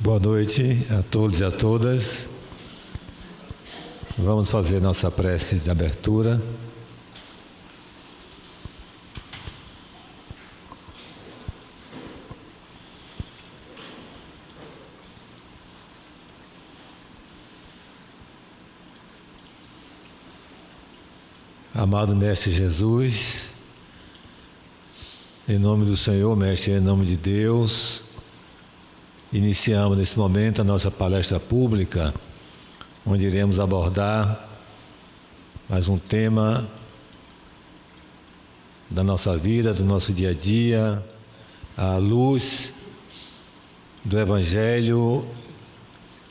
Boa noite a todos e a todas. Vamos fazer nossa prece de abertura. Amado Mestre Jesus, em nome do Senhor, Mestre, em nome de Deus, iniciamos nesse momento a nossa palestra pública, onde iremos abordar mais um tema da nossa vida, do nosso dia a dia, à luz do Evangelho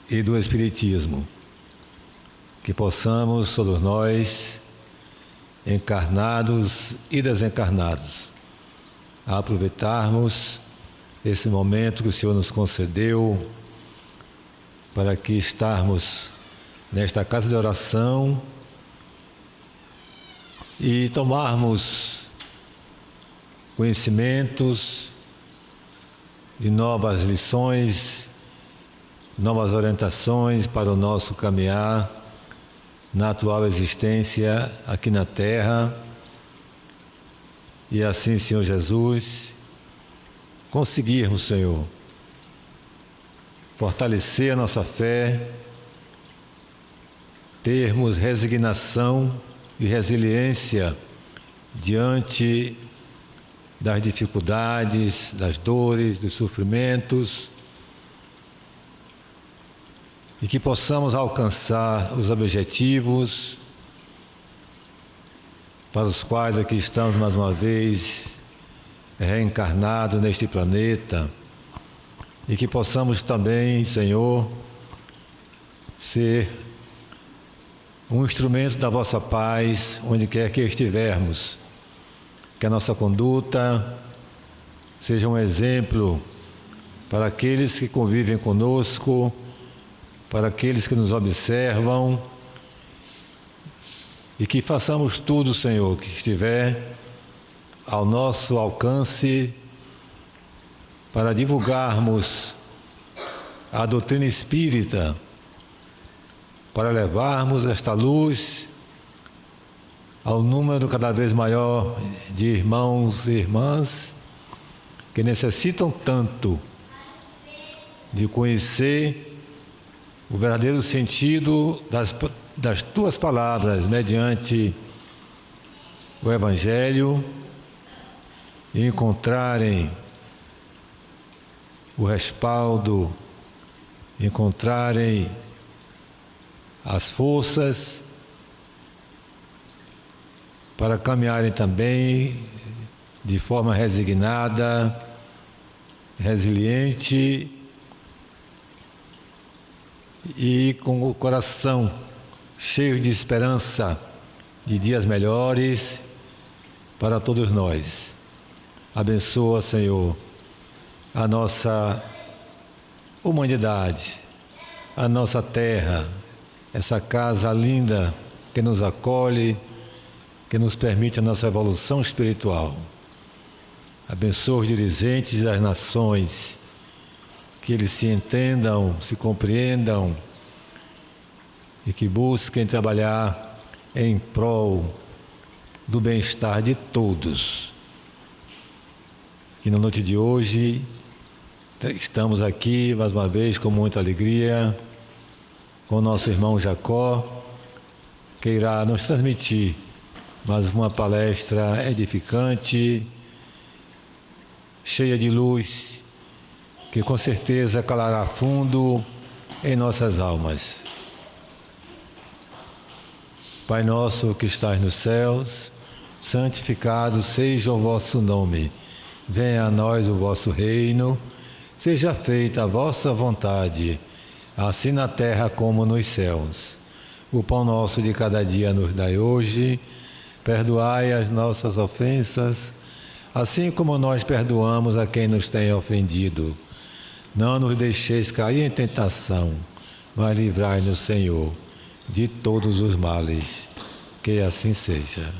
e do Espiritismo. Que possamos, todos nós, encarnados e desencarnados, aproveitarmos esse momento que o Senhor nos concedeu para que estarmos nesta casa de oração e tomarmos conhecimentos e novas lições, novas orientações para o nosso caminhar na atual existência aqui na Terra. E assim, Senhor Jesus, conseguirmos, Senhor, fortalecer a nossa fé, termos resignação e resiliência diante das dificuldades, das dores, dos sofrimentos, e que possamos alcançar os objetivos para os quais aqui estamos mais uma vez reencarnados neste planeta, e que possamos também, Senhor, ser um instrumento da vossa paz onde quer que estivermos, que a nossa conduta seja um exemplo para aqueles que convivem conosco, para aqueles que nos observam, e que façamos tudo, Senhor, que estiver ao nosso alcance para divulgarmos a doutrina espírita, para levarmos esta luz ao número cada vez maior de irmãos e irmãs que necessitam tanto de conhecer o verdadeiro sentido das tuas palavras mediante o Evangelho e encontrarem o respaldo, encontrarem as forças para caminharem também de forma resignada, resiliente e com o coração cheio de esperança de dias melhores para todos nós. Abençoa, Senhor, a nossa humanidade, a nossa terra, essa casa linda que nos acolhe, que nos permite a nossa evolução espiritual. Abençoa os dirigentes das nações, que eles se entendam, se compreendam e que busquem trabalhar em prol do bem-estar de todos. E na noite de hoje, estamos aqui mais uma vez com muita alegria, com o nosso irmão Jacó, que irá nos transmitir mais uma palestra edificante, cheia de luz, que com certeza calará fundo em nossas almas. Pai nosso que estás nos céus, santificado seja o vosso nome. Venha a nós o vosso reino, seja feita a vossa vontade, assim na terra como nos céus. O pão nosso de cada dia nos dai hoje, perdoai as nossas ofensas, assim como nós perdoamos a quem nos tem ofendido. Não nos deixeis cair em tentação, mas livrai-nos, Senhor, de todos os males. Que assim seja.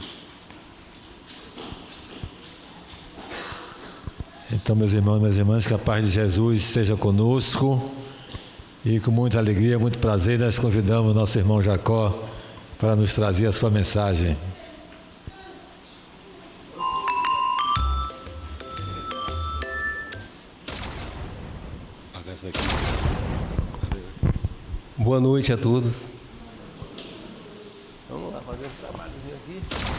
Então, meus irmãos e minhas irmãs, que a paz de Jesus esteja conosco E com muita alegria, muito prazer, nós convidamos nosso irmão Jacó para nos trazer a sua mensagem. Boa noite a todos. Vamos lá fazer um trabalhozinho aqui.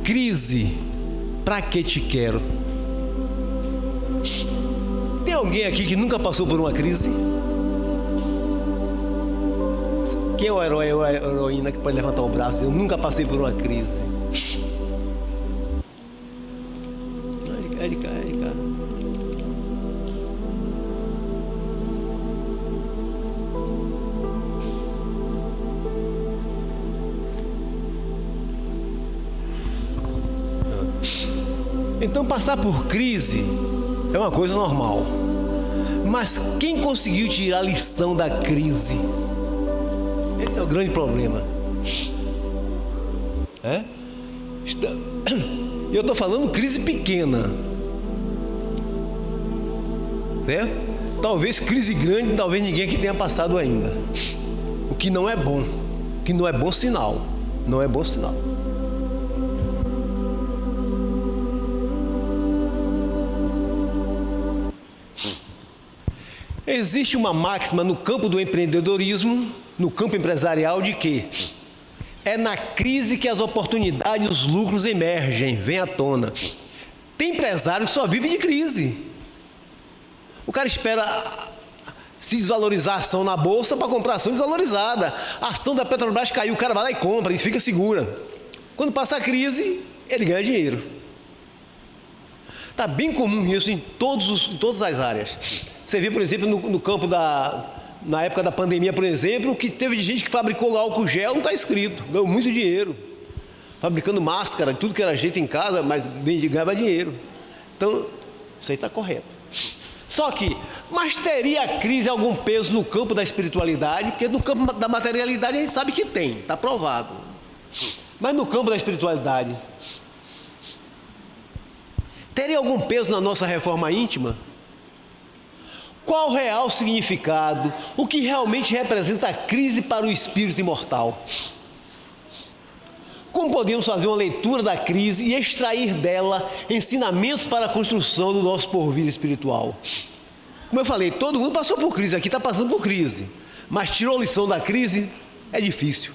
Crise, pra que te quero? Tem alguém aqui que nunca passou por uma crise? Quem é o herói ou a heroína que pode levantar o braço? Eu nunca passei por uma crise. Érica. Então, passar por crise é uma coisa normal. Mas quem conseguiu tirar a lição da crise? Esse é o grande problema. Eu estou falando crise pequena, certo? Talvez crise grande, talvez ninguém aqui tenha passado ainda. O que não é bom. O que não é bom sinal. Não é bom sinal. Existe uma máxima no campo do empreendedorismo, no campo empresarial, de que é na crise que as oportunidades e os lucros emergem, vêm à tona. Tem empresário que só vive de crise. O cara espera se desvalorizar a ação na bolsa para comprar ação desvalorizada. A ação da Petrobras caiu, o cara vai lá e compra e fica segura. Quando passa a crise, ele ganha dinheiro. Está bem comum isso em todas as áreas. Você vê, por exemplo, no campo na época da pandemia, por exemplo, que teve gente que fabricou álcool gel, não está escrito, ganhou muito dinheiro. Fabricando máscara, tudo que era jeito em casa, mas ganhava dinheiro. Então, isso aí está correto. Só que, mas teria a crise algum peso no campo da espiritualidade? Porque no campo da materialidade a gente sabe que tem, está provado. Mas no campo da espiritualidade, teria algum peso na nossa reforma íntima? Qual o real significado? O que realmente representa a crise para o espírito imortal? Como podemos fazer uma leitura da crise e extrair dela ensinamentos para a construção do nosso porvir espiritual? Como eu falei, todo mundo passou por crise, aqui está passando por crise. Mas tirou a lição da crise? É difícil.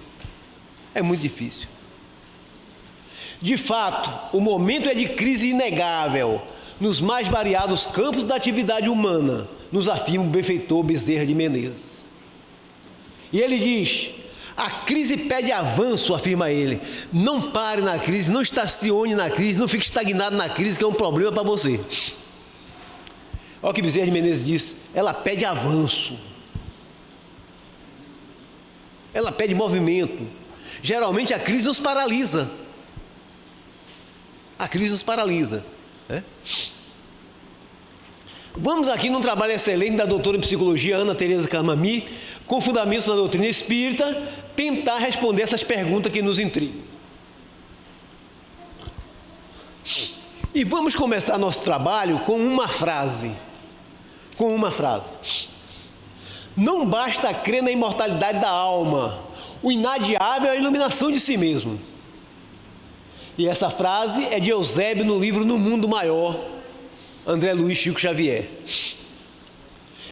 É muito difícil. De fato, o momento é de crise inegável nos mais variados campos da atividade humana, nos afirma o benfeitor Bezerra de Menezes. E ele diz: a crise pede avanço, afirma ele. Não pare na crise, não estacione na crise, não fique estagnado na crise, que é um problema para você. Olha o que Bezerra de Menezes diz: ela pede avanço. Ela pede movimento. Geralmente a crise nos paralisa. A crise nos paralisa. Vamos aqui num trabalho excelente da doutora em psicologia Ana Teresa Camami, com fundamentos na doutrina espírita, tentar responder essas perguntas que nos intrigam. E vamos começar nosso trabalho com uma frase. Não basta crer na imortalidade da alma, o inadiável é a iluminação de si mesmo. E essa frase é de Eusébio no livro No Mundo Maior, André Luiz Chico Xavier.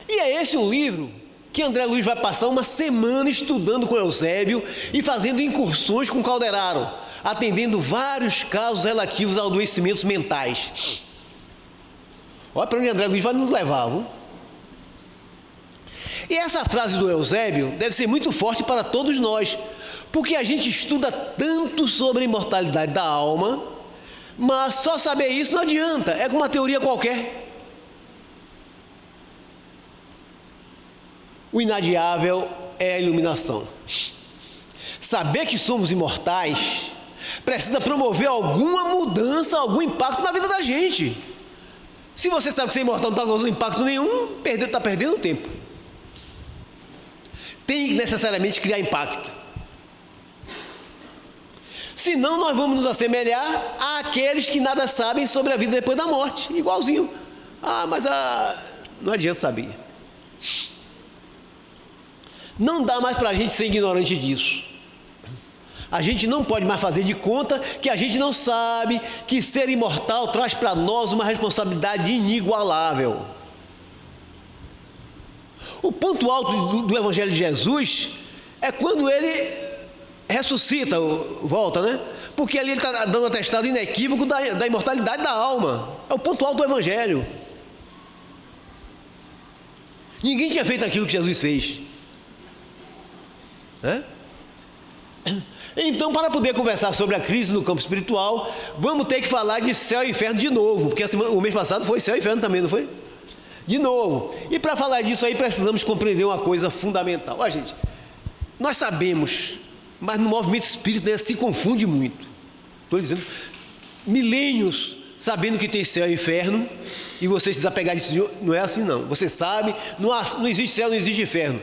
E é esse um livro que André Luiz vai passar uma semana estudando com Eusébio e fazendo incursões com Calderaro, atendendo vários casos relativos a adoecimentos mentais. Olha para onde André Luiz vai nos levar, viu? E essa frase do Eusébio deve ser muito forte para todos nós, Porque a gente estuda tanto sobre a imortalidade da alma, mas só saber isso não adianta, é como uma teoria qualquer. O inadiável é a iluminação. Saber que somos imortais precisa promover alguma mudança, algum impacto na vida da gente. Se você sabe que você é imortal, não está causando impacto nenhum, está perdendo tempo. Tem que necessariamente criar impacto. Senão nós vamos nos assemelhar àqueles que nada sabem sobre a vida depois da morte. Igualzinho. Mas não adianta saber. Não dá mais para a gente ser ignorante disso. A gente não pode mais fazer de conta que a gente não sabe que ser imortal traz para nós uma responsabilidade inigualável. O ponto alto do Evangelho de Jesus é quando ele ressuscita, volta, né? Porque ali ele está dando atestado inequívoco da imortalidade da alma. É o ponto alto do Evangelho. Ninguém tinha feito aquilo que Jesus fez. Então, para poder conversar sobre a crise no campo espiritual, vamos ter que falar de céu e inferno de novo, porque o mês passado foi céu e inferno também, não foi? De novo. E para falar disso aí, precisamos compreender uma coisa fundamental. Olha, gente, nós sabemos, mas no movimento espírita se confunde muito. Estou dizendo, milênios sabendo que tem céu e inferno, e você se desapegar disso, não é assim não. Você sabe, não existe céu, não existe inferno.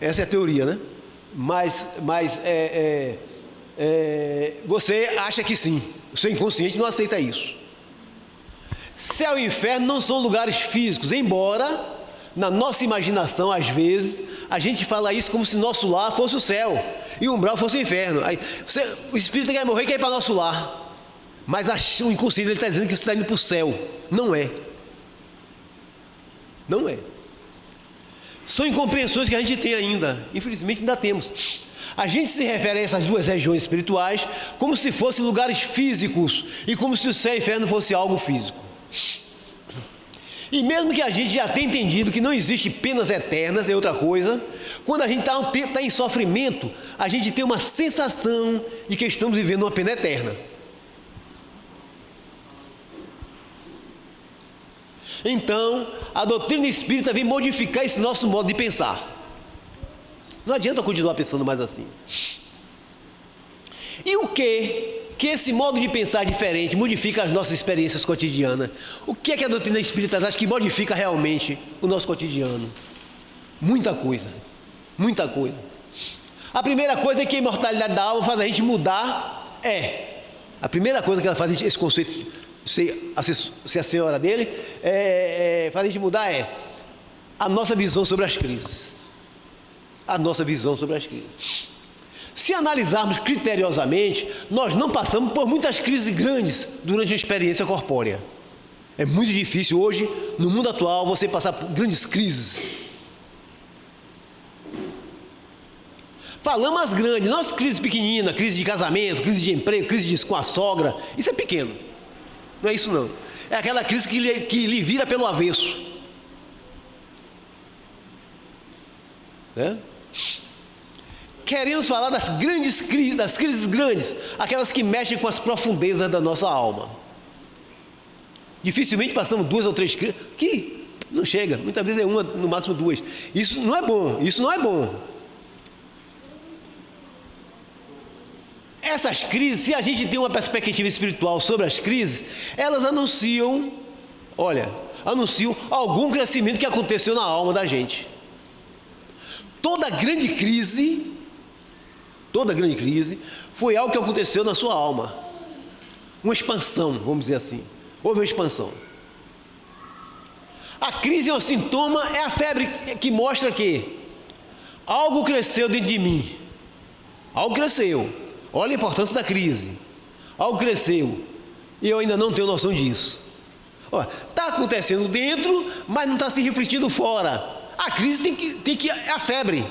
Essa é a teoria, né? Mas você acha que sim, o seu inconsciente não aceita isso. Céu e inferno não são lugares físicos, embora na nossa imaginação, às vezes, a gente fala isso como se nosso lar fosse o céu e o umbral fosse o inferno. Aí, o espírito quer morrer e quer ir para nosso lar, mas o inconsciente está dizendo que você está indo para o céu. Não é. Não é. São incompreensões que a gente tem ainda, infelizmente ainda temos. A gente se refere a essas duas regiões espirituais como se fossem lugares físicos e como se o céu e o inferno fosse algo físico. E mesmo que a gente já tenha entendido que não existe penas eternas, é outra coisa, quando a gente está em sofrimento, a gente tem uma sensação de que estamos vivendo uma pena eterna. Então, a doutrina espírita vem modificar esse nosso modo de pensar. Não adianta continuar pensando mais assim. E o que esse modo de pensar diferente modifica as nossas experiências cotidianas? O que é que a doutrina espírita traz que modifica realmente o nosso cotidiano? Muita coisa. Muita coisa. A primeira coisa é que a imortalidade da alma faz a gente mudar. A primeira coisa que ela faz, esse conceito, se a senhora dele, faz a gente mudar a nossa visão sobre as crises. A nossa visão sobre as crises. Se analisarmos criteriosamente, nós não passamos por muitas crises grandes durante a experiência corpórea. É muito difícil hoje, no mundo atual, você passar por grandes crises. Falamos as grandes, não as crises pequeninas, crise de casamento, crise de emprego, crise com a sogra. Isso é pequeno. Não é isso não. É aquela crise que lhe vira pelo avesso. Queremos falar das grandes crises, das crises grandes, aquelas que mexem com as profundezas da nossa alma. Dificilmente passamos 2 ou 3 crises, que não chega, muitas vezes é uma, no máximo 2. Isso não é bom, isso não é bom. Essas crises, se a gente tem uma perspectiva espiritual sobre as crises, elas anunciam algum crescimento que aconteceu na alma da gente. Toda grande crise foi algo que aconteceu na sua alma. Uma expansão, vamos dizer assim. Houve uma expansão. A crise é um sintoma, é a febre que mostra que algo cresceu dentro de mim. Algo cresceu. Olha a importância da crise. Algo cresceu. E eu ainda não tenho noção disso. Está acontecendo dentro, mas não está se refletindo fora. A crise tem que é a febre.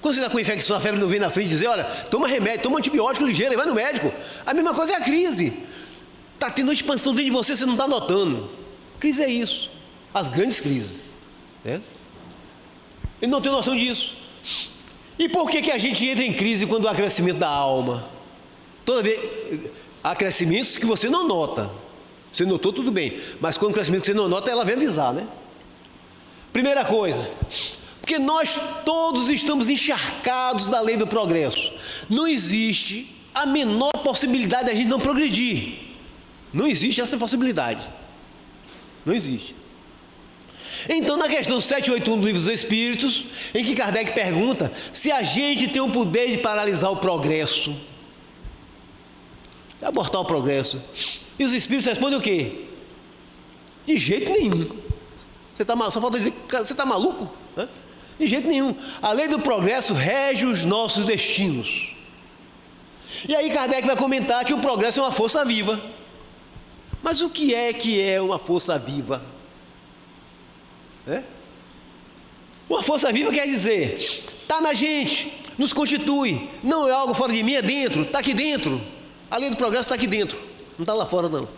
Quando você está com infecção, a febre não vem na frente e dizer, olha, toma remédio, toma antibiótico ligeiro e vai no médico. A mesma coisa é a crise. Está tendo uma expansão dentro de você, você não está notando. Crise é isso. As grandes crises. Ele não tem noção disso. E por que a gente entra em crise quando há crescimento da alma? Toda vez há crescimentos que você não nota. Você notou, tudo bem. Mas quando o crescimento que você não nota, ela vem avisar, né? Primeira coisa, porque nós todos estamos encharcados da lei do progresso. Não existe a menor possibilidade de a gente não progredir. Não existe essa possibilidade. Não existe. Então, na questão 781 do Livro dos Espíritos, em que Kardec pergunta se a gente tem o poder de paralisar o progresso, de abortar o progresso, e os Espíritos respondem o quê? De jeito nenhum. Só falta dizer que você está maluco? Hã? De jeito nenhum. A lei do progresso rege os nossos destinos. E aí Kardec vai comentar que o progresso é uma força viva. Mas o que é uma força viva? Uma força viva quer dizer, está na gente, nos constitui, não é algo fora de mim, é dentro, está aqui dentro. A lei do progresso está aqui dentro, não está lá fora não.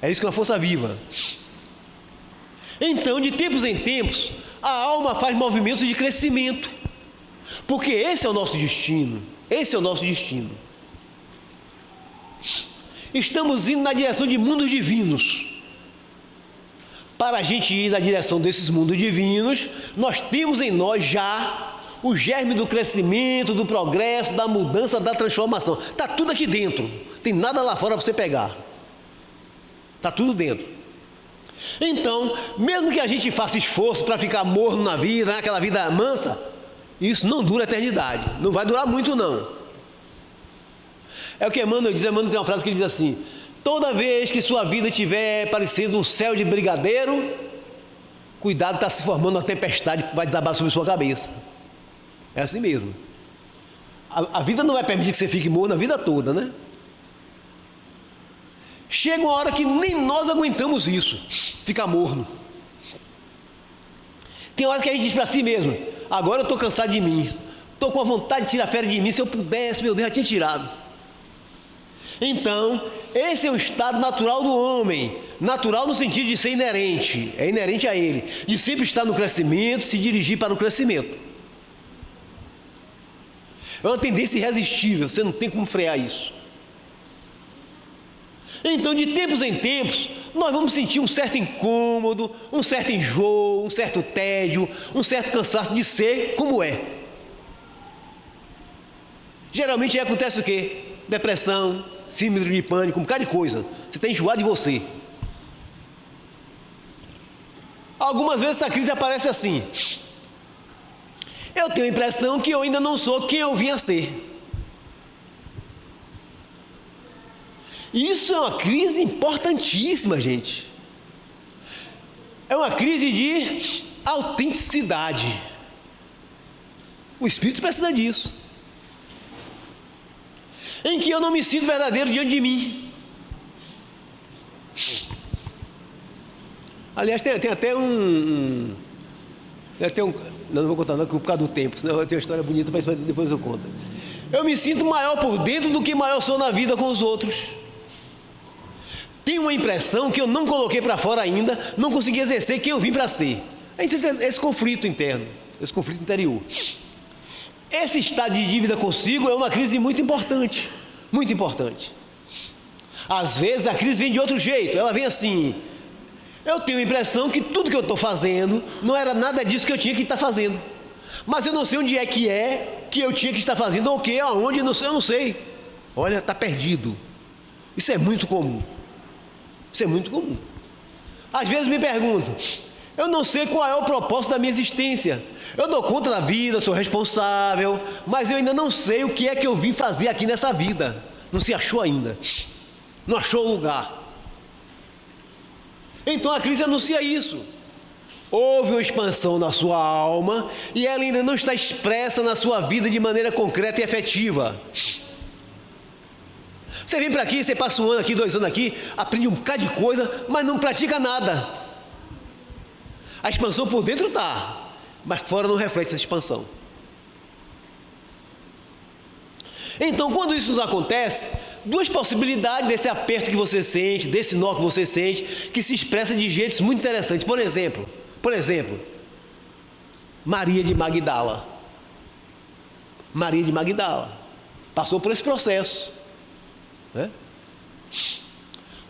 É isso que é uma força viva. Então, de tempos em tempos, a alma faz movimentos de crescimento, porque esse é o nosso destino. Esse é o nosso destino. Estamos indo na direção de mundos divinos. Para a gente ir na direção desses mundos divinos, nós temos em nós já o germe do crescimento, do progresso, da mudança, da transformação. Está tudo aqui dentro. Tem nada lá fora para você pegar. Está tudo dentro. Então, mesmo que a gente faça esforço para ficar morno na vida, naquela vida mansa, isso não dura a eternidade. Não vai durar muito, não. É o que Emmanuel diz. Emmanuel tem uma frase que ele diz assim: toda vez que sua vida estiver parecendo um céu de brigadeiro, cuidado, está se formando uma tempestade que vai desabar sobre sua cabeça. É assim mesmo. A vida não vai permitir que você fique morno a vida toda, né? Chega uma hora que nem nós aguentamos isso, ficar morno. Tem horas que a gente diz para si mesmo: agora eu estou cansado de mim, estou com a vontade de tirar férias de mim, se eu pudesse, meu Deus, já tinha tirado. Então, esse é o estado natural do homem, natural no sentido de ser inerente, é inerente a ele, de sempre estar no crescimento, se dirigir para o crescimento. É uma tendência irresistível, você não tem como frear isso. Então, de tempos em tempos, nós vamos sentir um certo incômodo, um certo enjoo, um certo tédio, um certo cansaço de ser como é. Geralmente acontece o quê? Depressão, síndrome de pânico, um bocado de coisa. Você está enjoado de você. Algumas vezes essa crise aparece assim: eu tenho a impressão que eu ainda não sou quem eu vim a ser. Isso é uma crise importantíssima, gente. É uma crise de autenticidade. O espírito precisa disso. Em que eu não me sinto verdadeiro diante de mim. Aliás, tem até um... não vou contar não, por causa do tempo, senão eu tenho uma história bonita, mas depois eu conto. Eu me sinto maior por dentro do que maior sou na vida com os outros. Tenho uma impressão que eu não coloquei para fora ainda, não consegui exercer quem eu vim para ser. Esse conflito interno, esse conflito interior. Esse estado de dívida consigo é uma crise muito importante, muito importante. Às vezes a crise vem de outro jeito, ela vem assim: eu tenho a impressão que tudo que eu estou fazendo não era nada disso que eu tinha que estar fazendo, mas eu não sei onde é que eu tinha que estar fazendo, ou o que, aonde, eu não sei. Olha, está perdido. Isso é muito comum. Isso é muito comum. Às vezes me pergunto: eu não sei qual é o propósito da minha existência. Eu dou conta da vida, sou responsável, mas eu ainda não sei o que é que eu vim fazer aqui nessa vida. Não se achou ainda. Não achou o lugar. Então a crise anuncia isso. Houve uma expansão na sua alma e ela ainda não está expressa na sua vida de maneira concreta e efetiva. Você vem para aqui, você passa 1 ano aqui, 2 anos aqui, aprende um bocado de coisa, mas não pratica nada. A expansão por dentro está, mas fora não reflete essa expansão. Então, quando isso nos acontece, 2 possibilidades desse aperto que você sente, desse nó que você sente, que se expressa de jeitos muito interessantes. Por exemplo, Maria de Magdala. Maria de Magdala passou por esse processo, né?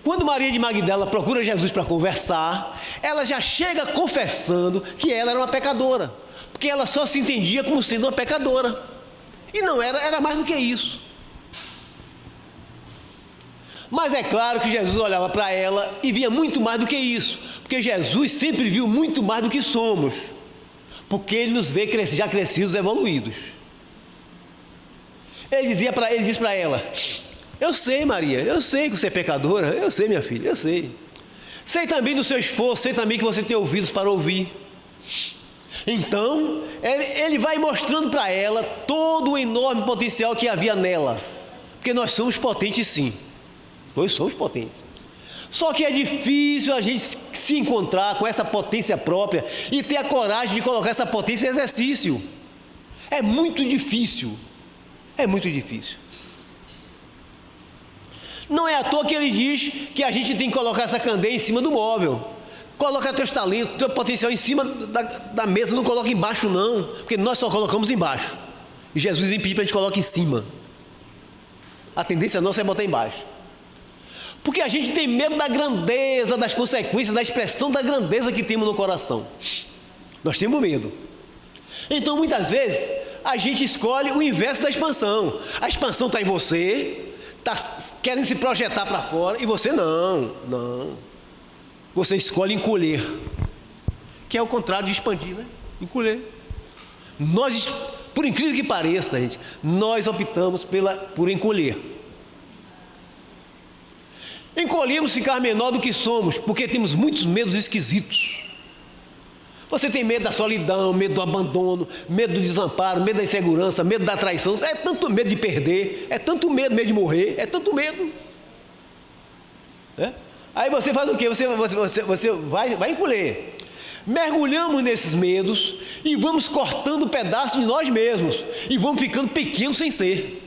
Quando Maria de Magdala procura Jesus para conversar, ela já chega confessando que ela era uma pecadora, porque ela só se entendia como sendo uma pecadora, e não era, era mais do que isso. Mas é claro que Jesus olhava para ela e via muito mais do que isso, porque Jesus sempre viu muito mais do que somos, porque Ele nos vê já crescidos, evoluídos. Ele disse para ela: eu sei, Maria, eu sei que você é pecadora, eu sei, minha filha, eu sei. Sei também do seu esforço, sei também que você tem ouvidos para ouvir. Então, ele vai mostrando para ela todo o enorme potencial que havia nela, porque nós somos potentes sim, nós somos potentes. Só que é difícil a gente se encontrar com essa potência própria e ter a coragem de colocar essa potência em exercício. É muito difícil. É muito difícil. Não é à toa que ele diz que a gente tem que colocar essa candeia em cima do móvel. Coloca teus talentos, teu potencial em cima da mesa, não coloca embaixo não, porque nós só colocamos embaixo. E Jesus impede para a gente colocar em cima. A tendência nossa é botar embaixo. Porque a gente tem medo da grandeza, das consequências, da expressão da grandeza que temos no coração. Nós temos medo. Então, muitas vezes, a gente escolhe o inverso da expansão. A expansão está em você, está querendo se projetar para fora, e você não. Você escolhe encolher, que é o contrário de expandir, né? Encolher. Nós, por incrível que pareça, gente, nós optamos por encolher. Encolhemos ficar menor do que somos, porque temos muitos medos esquisitos. Você tem medo da solidão, medo do abandono, medo do desamparo, medo da insegurança, medo da traição. É tanto medo de perder, é tanto medo de morrer, é tanto medo. Aí você faz o quê? Você vai encolher. Mergulhamos nesses medos e vamos cortando pedaços de nós mesmos e vamos ficando pequenos sem ser.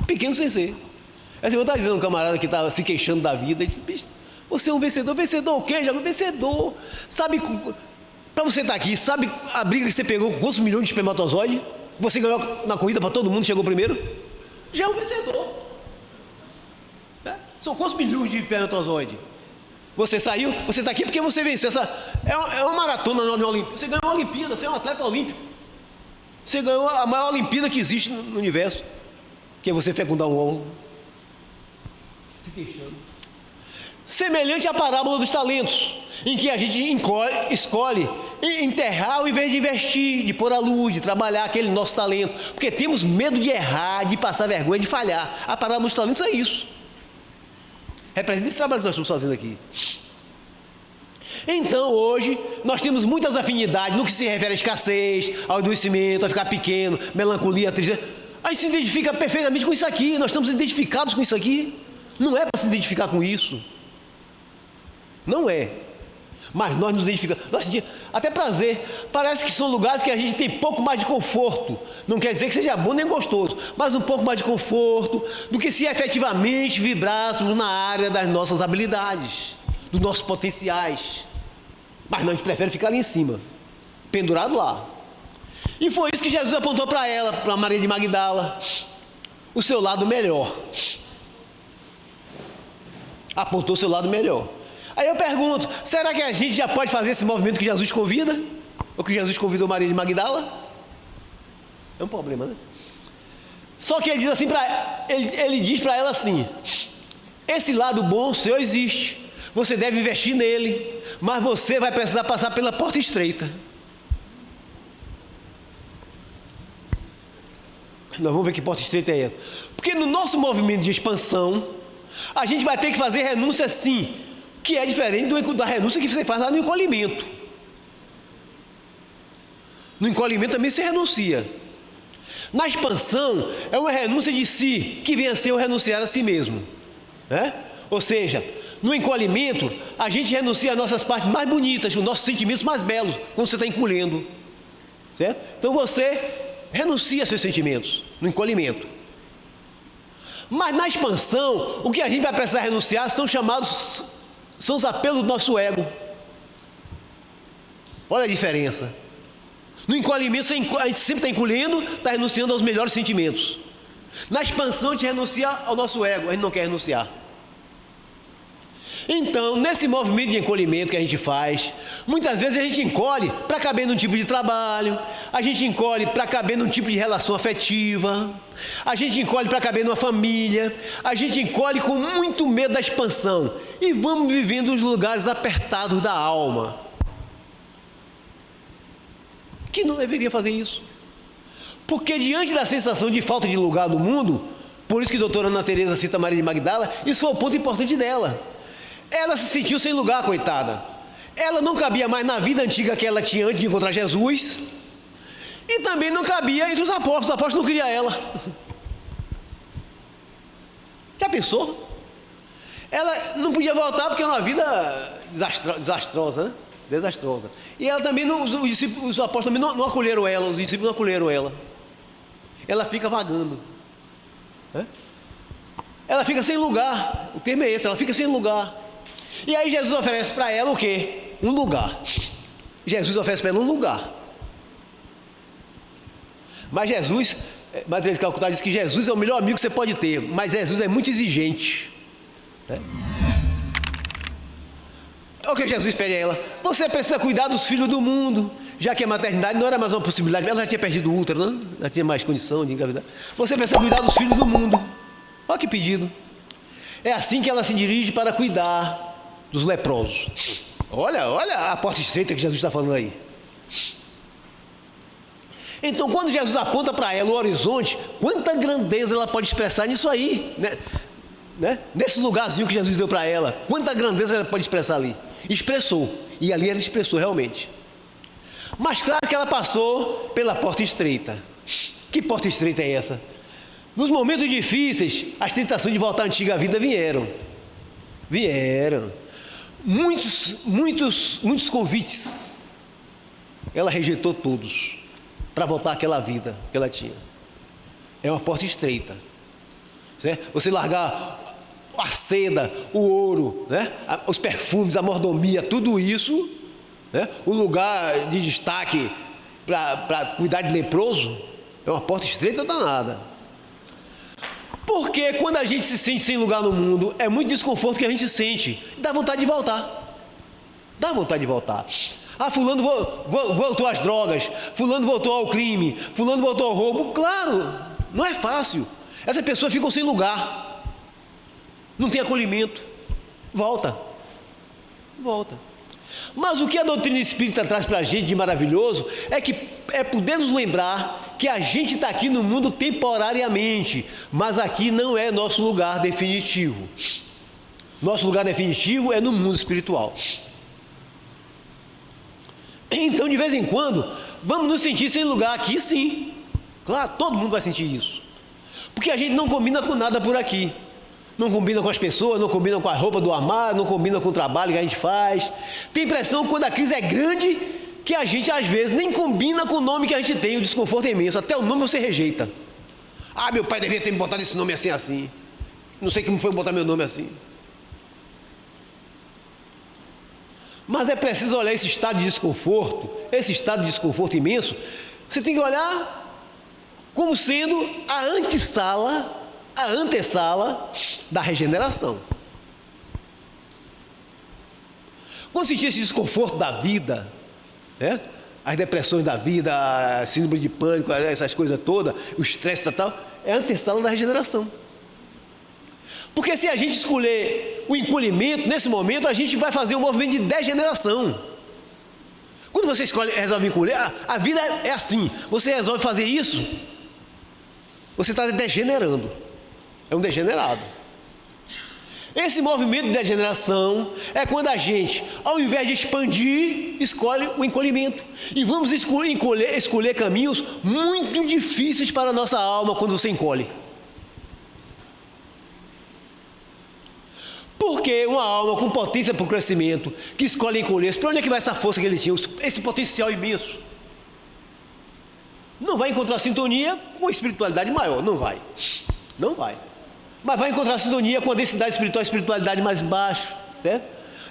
Pequeno sem ser. Aí você está dizendo um camarada que estava se queixando da vida, e disse: bicho, você é um vencedor. Vencedor o quê? Já vencedor. Sabe, para você estar aqui, sabe a briga que você pegou com quantos milhões de espermatozoides? Você ganhou na corrida para todo mundo, chegou primeiro? Já é um vencedor. São quantos milhões de espermatozoides? Você saiu, você está aqui porque você venceu. É uma maratona na Olimpíada. Você ganhou uma Olimpíada, você é um atleta olímpico. Você ganhou a maior Olimpíada que existe no universo, que é você fecundar um óvulo. Se queixando. Semelhante à parábola dos talentos, em que a gente escolhe enterrar ao invés de investir, de pôr à luz, de trabalhar aquele nosso talento, porque temos medo de errar, de passar vergonha, de falhar. A parábola dos talentos é isso. Representa esse trabalho que nós estamos fazendo aqui. Então, hoje, nós temos muitas afinidades no que se refere à escassez, ao adoecimento, a ficar pequeno, melancolia, tristeza. A gente se identifica perfeitamente com isso aqui. Nós estamos identificados com isso aqui. Não é para se identificar com isso. Não é. Mas nós nos identificamos. Nós sentimos até prazer. Parece que são lugares que a gente tem pouco mais de conforto. Não quer dizer que seja bom nem gostoso, mas um pouco mais de conforto do que se efetivamente vibrássemos na área das nossas habilidades, dos nossos potenciais. Mas não, a gente prefere ficar ali em cima, pendurado lá. E foi isso que Jesus apontou para ela, para Maria de Magdala. O seu lado melhor. Apontou o seu lado melhor. Aí eu pergunto, será que a gente já pode fazer esse movimento que Jesus convida? Ou que Jesus convidou Maria de Magdala? É um problema, né? Só que ele diz assim ele diz para ela assim: esse lado bom seu existe, você deve investir nele, mas você vai precisar passar pela porta estreita. Nós vamos ver que porta estreita é essa. Porque no nosso movimento de expansão, a gente vai ter que fazer renúncia sim, que é diferente da renúncia que você faz lá no encolhimento. No encolhimento também você renuncia. Na expansão, é uma renúncia de si, que vem a ser o renunciar a si mesmo. Ou seja, no encolhimento, a gente renuncia às nossas partes mais bonitas, os nossos sentimentos mais belos, quando você está encolhendo. Certo? Então você renuncia a seus sentimentos, no encolhimento. Mas na expansão, o que a gente vai precisar renunciar são os apelos do nosso ego. Olha a diferença. No encolhimento, a gente sempre está encolhendo, está renunciando aos melhores sentimentos. Na expansão, a gente renuncia ao nosso ego, a gente não quer renunciar. Então, nesse movimento de encolhimento que a gente faz, muitas vezes a gente encolhe para caber num tipo de trabalho, a gente encolhe para caber num tipo de relação afetiva, a gente encolhe para caber numa família, a gente encolhe com muito medo da expansão e vamos vivendo os lugares apertados da alma. Que não deveria fazer isso. Porque diante da sensação de falta de lugar no mundo, por isso que a doutora Ana Teresa cita Maria de Magdala, isso foi o ponto importante dela. Ela se sentiu sem lugar, coitada. Ela não cabia mais na vida antiga que ela tinha antes de encontrar Jesus. E também não cabia entre os apóstolos não queriam ela. Já pensou? Ela não podia voltar porque era uma vida desastrosa, né? Desastrosa. E ela também, os apóstolos também não acolheram ela, os discípulos não acolheram ela. Ela fica vagando. Ela fica sem lugar. O termo é esse, ela fica sem lugar. E aí Jesus oferece para ela o quê? Um lugar. Jesus oferece para ela um lugar. Mas Jesus, Madre Teresa de Calcutá diz que Jesus é o melhor amigo que você pode ter, mas Jesus é muito exigente. O que Jesus pede a ela? Você precisa cuidar dos filhos do mundo, já que a maternidade não era mais uma possibilidade, ela já tinha perdido o útero, né? Já tinha mais condição de engravidar. Você precisa cuidar dos filhos do mundo. Olha que pedido. É assim que ela se dirige para cuidar dos leprosos. Olha a porta estreita que Jesus está falando aí. Então, quando Jesus aponta para ela o horizonte, quanta grandeza ela pode expressar nisso aí, né? Nesse lugarzinho que Jesus deu para ela, quanta grandeza ela pode expressar ali. Expressou, e ali ela expressou realmente. Mas claro que ela passou pela porta estreita. Que porta estreita é essa? Nos momentos difíceis, as tentações de voltar à antiga vida vieram. Muitos convites. Ela rejeitou todos para voltar àquela vida que ela tinha. É uma porta estreita. Certo? Você largar a seda, o ouro, né? Os perfumes, a mordomia, tudo isso, né? O lugar de destaque para cuidar de leproso, é uma porta estreita danada. Porque quando a gente se sente sem lugar no mundo, é muito desconforto que a gente sente. Dá vontade de voltar. Dá vontade de voltar. Ah, fulano voltou às drogas, fulano voltou ao crime, fulano voltou ao roubo. Claro, não é fácil. Essas pessoas ficam sem lugar. Não tem acolhimento. Volta. Mas o que a doutrina espírita traz para a gente de maravilhoso é poder nos lembrar que a gente está aqui no mundo temporariamente, mas aqui não é nosso lugar definitivo. Nosso lugar definitivo é no mundo espiritual. Então, de vez em quando, vamos nos sentir sem lugar aqui, sim. Claro, todo mundo vai sentir isso. Porque a gente não combina com nada por aqui. Não combina com as pessoas, não combina com a roupa do armário, não combina com o trabalho que a gente faz. Tem impressão que quando a crise é grande, que a gente às vezes nem combina com o nome que a gente tem, o desconforto é imenso. Até o nome você rejeita. Ah, meu pai devia ter me botado esse nome assim. Não sei como foi botar meu nome assim. Mas é preciso olhar esse estado de desconforto imenso. Você tem que olhar como sendo a antessala da regeneração. Quando sentir esse desconforto da vida, né? As depressões da vida, a síndrome de pânico, essas coisas todas, o estresse e tal, é a antessala da regeneração. Porque se a gente escolher o encolhimento, nesse momento, a gente vai fazer um movimento de degeneração. Quando você resolve encolher, a vida é assim. Você resolve fazer isso, você está degenerando. É um degenerado. Esse movimento de degeneração é quando a gente, ao invés de expandir, escolhe o encolhimento. E vamos escolher caminhos muito difíceis para a nossa alma quando você encolhe. Porque uma alma com potência para o crescimento, que escolhe encolher-se, para onde é que vai essa força que ele tinha, esse potencial imenso? Não vai encontrar sintonia com a espiritualidade maior, não vai. Mas vai encontrar sintonia com a densidade espiritual, a espiritualidade mais baixa, certo?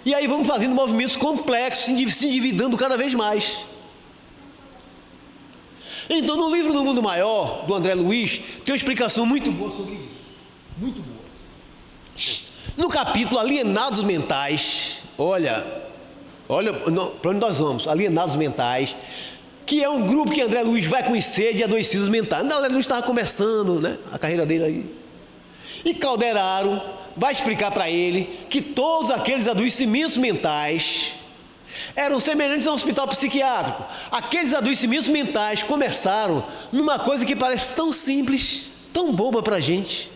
E aí vamos fazendo movimentos complexos, se endividando cada vez mais. Então, no livro Do Mundo Maior, do André Luiz, tem uma explicação muito boa sobre isso. Muito boa. No capítulo Alienados Mentais, olha para onde nós vamos, Alienados Mentais, que é um grupo que André Luiz vai conhecer de adoecidos mentais. André Luiz estava começando, né, a carreira dele aí. E Calderaro vai explicar para ele que todos aqueles adoecimentos mentais eram semelhantes a um hospital psiquiátrico. Aqueles adoecimentos mentais começaram numa coisa que parece tão simples, tão boba para a gente.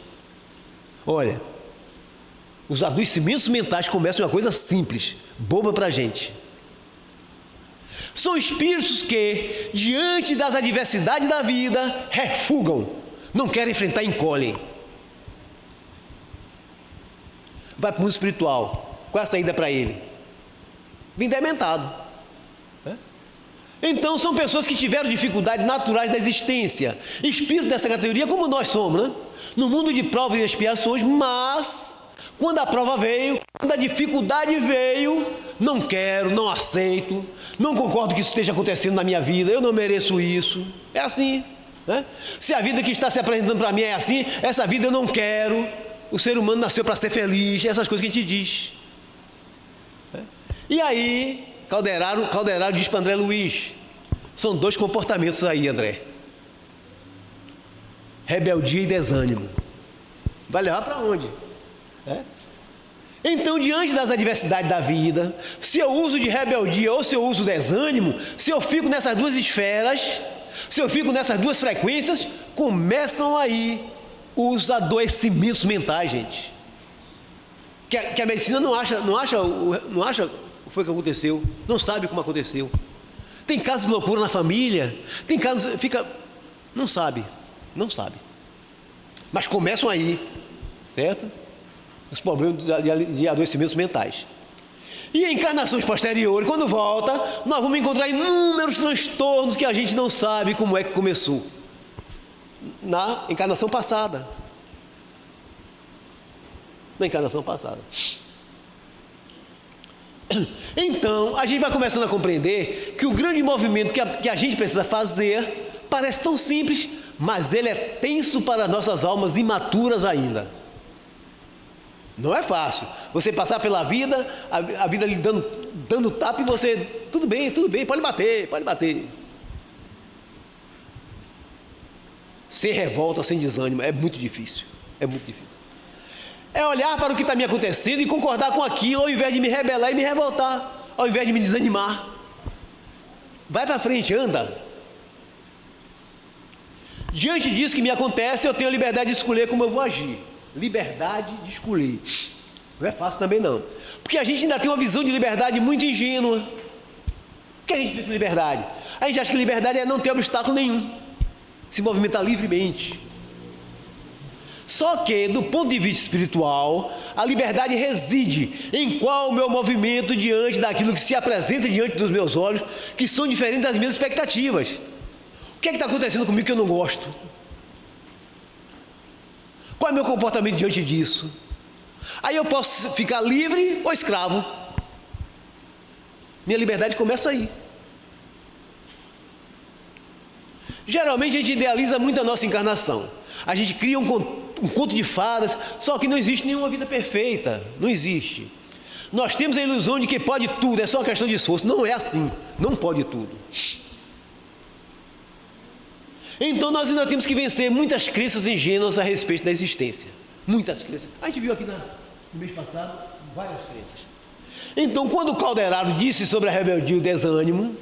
Olha, os adoecimentos mentais começam uma coisa simples, boba para a gente. São espíritos que, diante das adversidades da vida, refugam, não querem enfrentar e encolhem. Vai para o mundo espiritual. Qual é a saída para ele? Vim dementado. Então são pessoas que tiveram dificuldades naturais da existência. Espírito dessa categoria como nós somos, né? No mundo de provas e expiações, mas quando a prova veio, quando a dificuldade veio, não quero, não aceito, não concordo que isso esteja acontecendo na minha vida, eu não mereço isso. É assim, né? Se a vida que está se apresentando para mim é assim, essa vida eu não quero. O ser humano nasceu para ser feliz, essas coisas que a gente diz. E aí, Calderaro diz para André Luiz, são dois comportamentos aí, André. Rebeldia e desânimo. Vai levar para onde? Então, diante das adversidades da vida, se eu uso de rebeldia ou se eu uso desânimo, se eu fico nessas duas esferas, se eu fico nessas duas frequências, começam aí os adoecimentos mentais, gente. Que a medicina não acha o que foi que aconteceu, não sabe como aconteceu. Tem casos de loucura na família, tem casos, não sabe. Mas começam aí, certo? Os problemas de adoecimentos mentais. E em encarnações posteriores, quando volta, nós vamos encontrar inúmeros transtornos que a gente não sabe como é que começou. Na encarnação passada. Então, a gente vai começando a compreender que o grande movimento que a gente precisa fazer parece tão simples, mas ele é tenso para nossas almas imaturas ainda. Não é fácil. Você passar pela vida, a vida lhe dando tapa e você, tudo bem, pode bater. Sem revolta, sem desânimo, é muito difícil. É olhar para o que está me acontecendo e concordar com aquilo, ao invés de me rebelar e me revoltar, ao invés de me desanimar. Vai para frente, anda. Diante disso que me acontece, eu tenho a liberdade de escolher como eu vou agir. Liberdade de escolher. Não é fácil também não. Porque a gente ainda tem uma visão de liberdade muito ingênua. O que a gente pensa em liberdade? A gente acha que liberdade é não ter obstáculo nenhum. Se movimentar livremente. Só que, do ponto de vista espiritual, a liberdade reside em qual o meu movimento diante daquilo que se apresenta diante dos meus olhos, que são diferentes das minhas expectativas. O que é que está acontecendo comigo que eu não gosto? Qual é o meu comportamento diante disso? Aí eu posso ficar livre ou escravo. Minha liberdade começa aí. Geralmente a gente idealiza muito a nossa encarnação. A gente cria um conto de fadas, só que não existe nenhuma vida perfeita. Não existe. Nós temos a ilusão de que pode tudo, é só uma questão de esforço. Não é assim. Não pode tudo. Então nós ainda temos que vencer muitas crenças ingênuas a respeito da existência. Muitas crenças. A gente viu aqui no mês passado várias crenças. Então, quando o Calderaro disse sobre a rebeldia e o desânimo,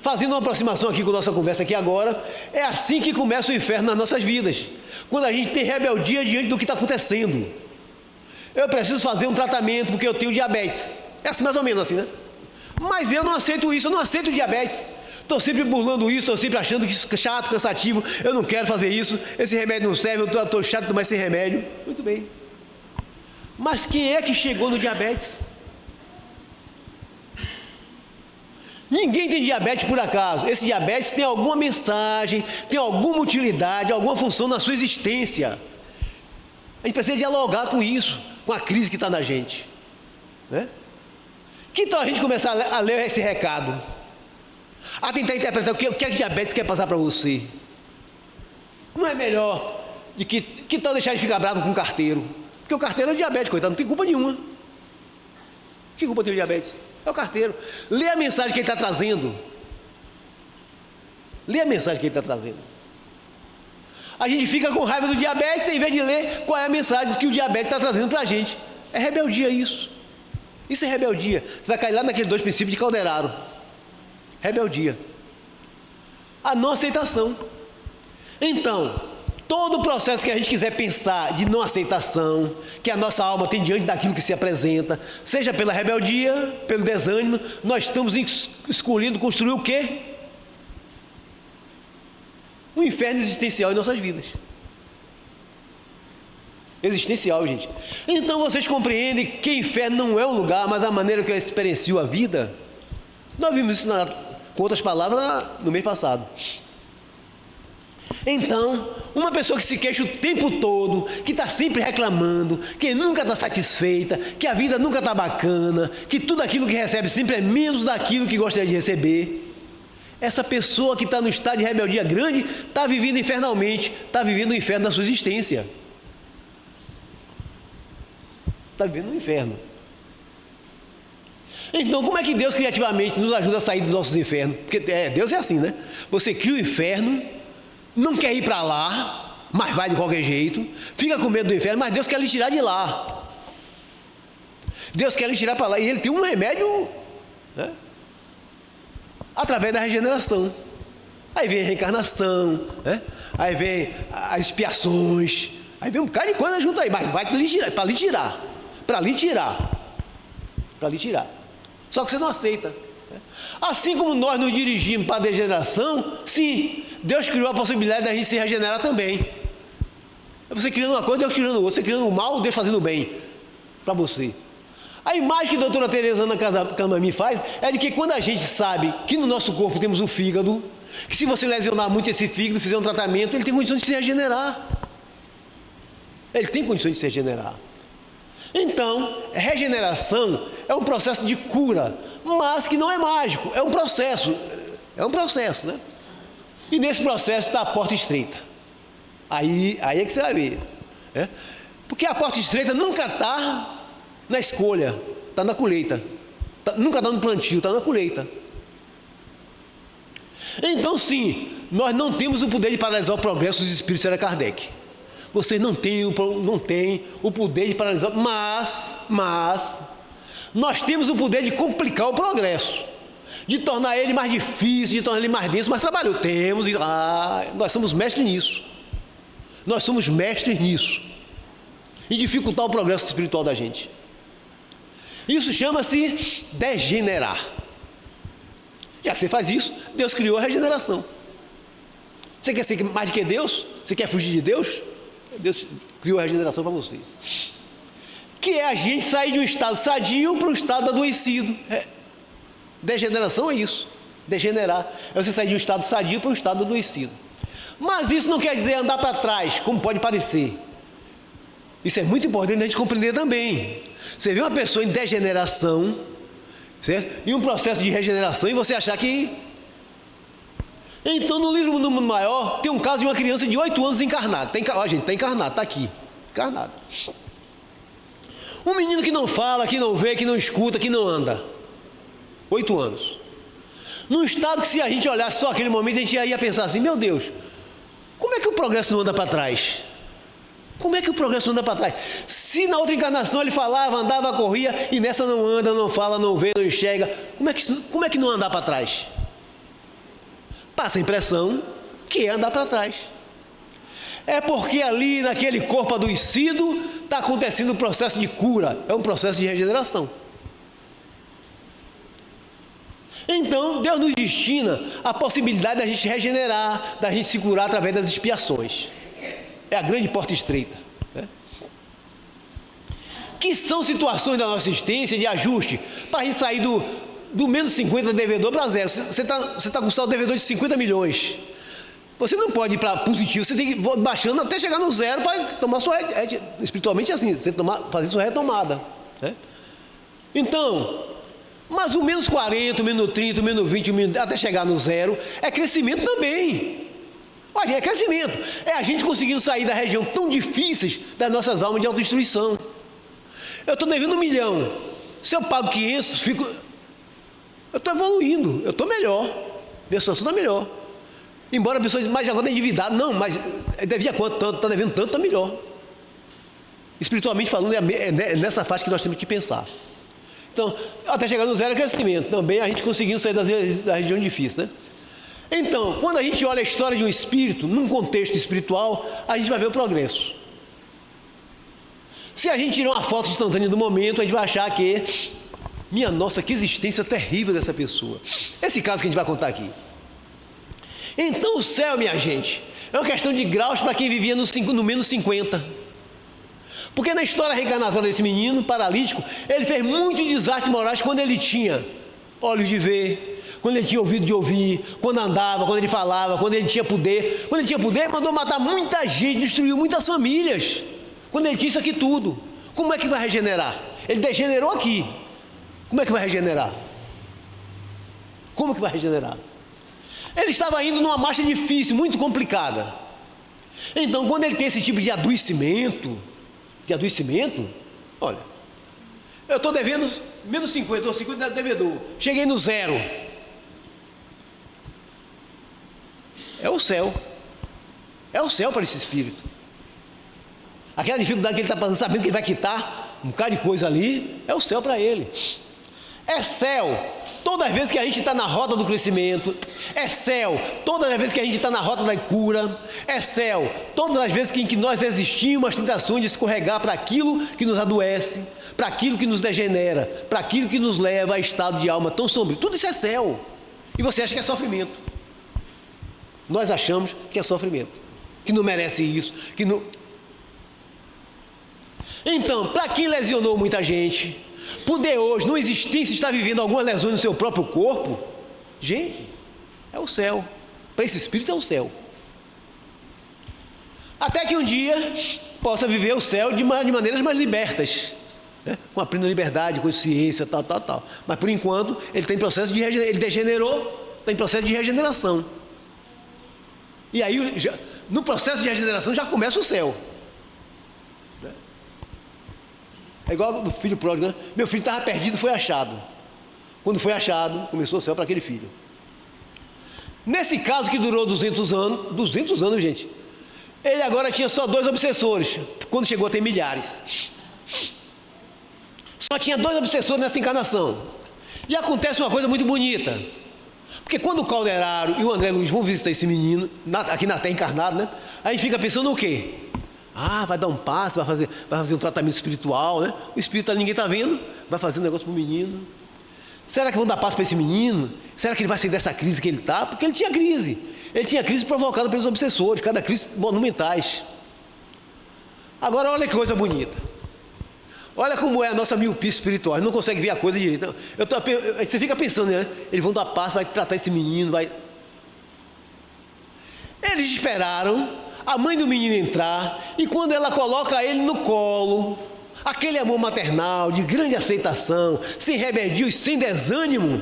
fazendo uma aproximação aqui com a nossa conversa aqui agora, é assim que começa o inferno nas nossas vidas. Quando a gente tem rebeldia diante do que está acontecendo. Eu preciso fazer um tratamento porque eu tenho diabetes. É assim, mais ou menos assim, né? Mas eu não aceito isso, eu não aceito diabetes. Estou sempre burlando isso, estou sempre achando que isso é chato, cansativo, eu não quero fazer isso, esse remédio não serve, eu estou chato de tomar esse remédio. Muito bem. Mas quem é que chegou no diabetes? Ninguém tem diabetes por acaso. Esse diabetes tem alguma mensagem, tem alguma utilidade, alguma função na sua existência. A gente precisa dialogar com isso, com a crise que está na gente, né? Que tal a gente começar a ler esse recado? A tentar interpretar o que é que diabetes quer passar para você? Não é melhor que tal deixar de ficar bravo com o carteiro? Porque o carteiro é diabético, coitado, não tem culpa nenhuma. Que culpa tem o diabetes? É o carteiro. Lê a mensagem que ele está trazendo. Lê a mensagem que ele está trazendo. A gente fica com raiva do diabetes em vez de ler qual é a mensagem que o diabetes está trazendo para a gente. É rebeldia isso. Isso é rebeldia. Você vai cair lá naqueles 2 princípios de Calderaro. Rebeldia. A não aceitação. Então, todo o processo que a gente quiser pensar de não aceitação, que a nossa alma tem diante daquilo que se apresenta, seja pela rebeldia, pelo desânimo, nós estamos escolhendo construir o quê? Um inferno existencial em nossas vidas. Existencial, gente. Então vocês compreendem que inferno não é um lugar, mas a maneira que eu experiencio a vida. Nós vimos isso, com outras palavras, no mês passado. Então, uma pessoa que se queixa o tempo todo, que está sempre reclamando, que nunca está satisfeita, que a vida nunca está bacana, que tudo aquilo que recebe sempre é menos daquilo que gostaria de receber. Essa pessoa que está no estado de rebeldia grande está vivendo infernalmente, está vivendo o inferno da sua existência. Está vivendo um inferno. Então, como é que Deus criativamente nos ajuda a sair dos nossos infernos? Porque Deus é assim, né? Você cria o inferno, não quer ir para lá, mas vai de qualquer jeito, fica com medo do inferno, mas Deus quer lhe tirar de lá. Deus quer lhe tirar para lá, e Ele tem um remédio, né? Através da regeneração. Aí vem a reencarnação, né? Aí vem as expiações, aí vem um bocado de coisa junto aí, mas vai para lhe tirar, para lhe tirar. Para lhe tirar. Para lhe tirar. Só que você não aceita. Assim como nós nos dirigimos para a degeneração, sim, Deus criou a possibilidade da gente se regenerar também. Você criando uma coisa, Deus criando outra. Você criando o mal, Deus fazendo o bem para você. A imagem que a doutora Teresa Ana Camami faz é de que quando a gente sabe que no nosso corpo temos um fígado, que se você lesionar muito esse fígado, fizer um tratamento, ele tem condições de se regenerar. Ele tem condições de se regenerar. Então, regeneração é um processo de cura, mas que não é mágico, é um processo, né? E nesse processo está a porta estreita. Aí é que você vai ver, né? Porque a porta estreita nunca está na escolha, está na colheita, nunca está no plantio, está na colheita. Então, sim, nós não temos o poder de paralisar o progresso dos espíritos, era Kardec. Você não tem o poder de paralisar, mas nós temos o poder de complicar o progresso, de tornar ele mais difícil, de tornar ele mais denso, mas trabalho temos, e nós somos mestres nisso. Nós somos mestres nisso. E dificultar o progresso espiritual da gente. Isso chama-se degenerar. Já que você faz isso, Deus criou a regeneração. Você quer ser mais do que Deus? Você quer fugir de Deus? Deus criou a regeneração para você. Que é a gente sair de um estado sadio para um estado adoecido. Degeneração é isso. Degenerar é você sair de um estado sadio para um estado adoecido. Mas isso não quer dizer andar para trás, como pode parecer. Isso é muito importante a gente compreender também. Você vê uma pessoa em degeneração, certo? Em um processo de regeneração, e você achar que... Então, no livro do Mundo Maior, tem um caso de uma criança de 8 anos encarnada. Gente, está encarnado, está aqui. Encarnado. Um menino que não fala, que não vê, que não escuta, que não anda. 8 anos. Num estado que, se a gente olhasse só aquele momento, a gente ia pensar assim: meu Deus, como é que o progresso não anda para trás? Como é que o progresso não anda para trás? Se na outra encarnação ele falava, andava, corria, e nessa não anda, não fala, não vê, não enxerga, como é que não andar para trás? Passa a impressão que é andar para trás. É porque ali naquele corpo adoecido está acontecendo um processo de cura, é um processo de regeneração. Então Deus nos destina a possibilidade da gente regenerar, da gente se curar através das expiações. É a grande porta estreita, né? Que são situações da nossa existência de ajuste para a gente sair do menos 50 devedor para zero. Você tá com saldo devedor de 50 milhões. Você não pode ir para positivo, você tem que ir baixando até chegar no zero para tomar sua... espiritualmente é assim, você fazer sua retomada, né? Então, Mas o menos 40, o menos 30, o menos 20, até chegar no zero, é crescimento também. Olha, é crescimento. É a gente conseguindo sair da região tão difíceis das nossas almas de autodestruição. Eu estou devendo 1 milhão. Se eu pago 500, eu estou evoluindo, eu estou melhor. Minha situação está melhor. Embora a pessoa diga, mas agora está endividado. Não, mas devia quanto? Tanto, está devendo tanto, está melhor. Espiritualmente falando, é nessa fase que nós temos que pensar. Então, até chegar no zero é crescimento. Também a gente conseguindo sair da região difícil, né? Então, quando a gente olha a história de um espírito, num contexto espiritual, a gente vai ver o progresso. Se a gente tirar uma foto instantânea do momento, a gente vai achar que, minha nossa, que existência terrível dessa pessoa. Esse caso que a gente vai contar aqui. Então, o céu, minha gente, é uma questão de graus para quem vivia no menos 50. Porque na história reencarnatória desse menino paralítico, ele fez muitos desastres morais quando ele tinha olhos de ver, quando ele tinha ouvido de ouvir, quando andava, quando ele falava, quando ele tinha poder. Quando ele tinha poder, mandou matar muita gente, destruiu muitas famílias. Quando ele tinha isso aqui tudo. Como é que vai regenerar? Ele degenerou aqui. Como é que vai regenerar? Como que vai regenerar? Ele estava indo numa marcha difícil, muito complicada. Então, quando ele tem esse tipo de adoecimento, olha, eu estou devendo menos 50, ou 50 de devedor, cheguei no zero. É o céu para esse espírito. Aquela dificuldade que ele está passando, sabendo que ele vai quitar um bocado de coisa ali, é o céu para ele. É céu todas as vezes que a gente está na rota do crescimento. É céu todas as vezes que a gente está na rota da cura. É céu todas as vezes em que nós resistimos às tentações de escorregar para aquilo que nos adoece, para aquilo que nos degenera, para aquilo que nos leva a estado de alma tão sombrio. Tudo isso é céu. E você acha que é sofrimento. Nós achamos que é sofrimento, que não merece isso, que não... Então, para quem lesionou muita gente, poder hoje, não existência, está vivendo algumas lesões no seu próprio corpo, gente, é o céu. Para esse espírito é o céu. Até que um dia possa viver o céu de maneiras mais libertas, né? Com a plena liberdade, consciência, tal. Mas por enquanto ele está em processo de ele degenerou, está em processo de regeneração. E aí, no processo de regeneração já começa o céu. É igual do filho pródigo, né? Meu filho estava perdido, foi achado. Quando foi achado, começou o céu para aquele filho. Nesse caso que durou 200 anos, gente, ele agora tinha só 2 obsessores. Quando chegou a ter milhares. Só tinha 2 obsessores nessa encarnação. E acontece uma coisa muito bonita. Porque quando o Calderaro e o André Luiz vão visitar esse menino, aqui na Terra encarnado, né? A gente fica pensando o quê? Ah, vai dar um passo, vai fazer um tratamento espiritual, né? O espírito ninguém está vendo, vai fazer um negócio para o menino. Será que vão dar passo para esse menino? Será que ele vai sair dessa crise que ele está? Porque ele tinha crise. Ele tinha crise provocada pelos obsessores, cada crise monumentais. Agora, olha que coisa bonita. Olha como é a nossa miopia espiritual. A gente não consegue ver a coisa direito. Você fica pensando, né? Eles vão dar passo, vai tratar esse menino, vai... Eles esperaram a mãe do menino entrar, e quando ela coloca ele no colo, aquele amor maternal, de grande aceitação, sem rebeldia e sem desânimo,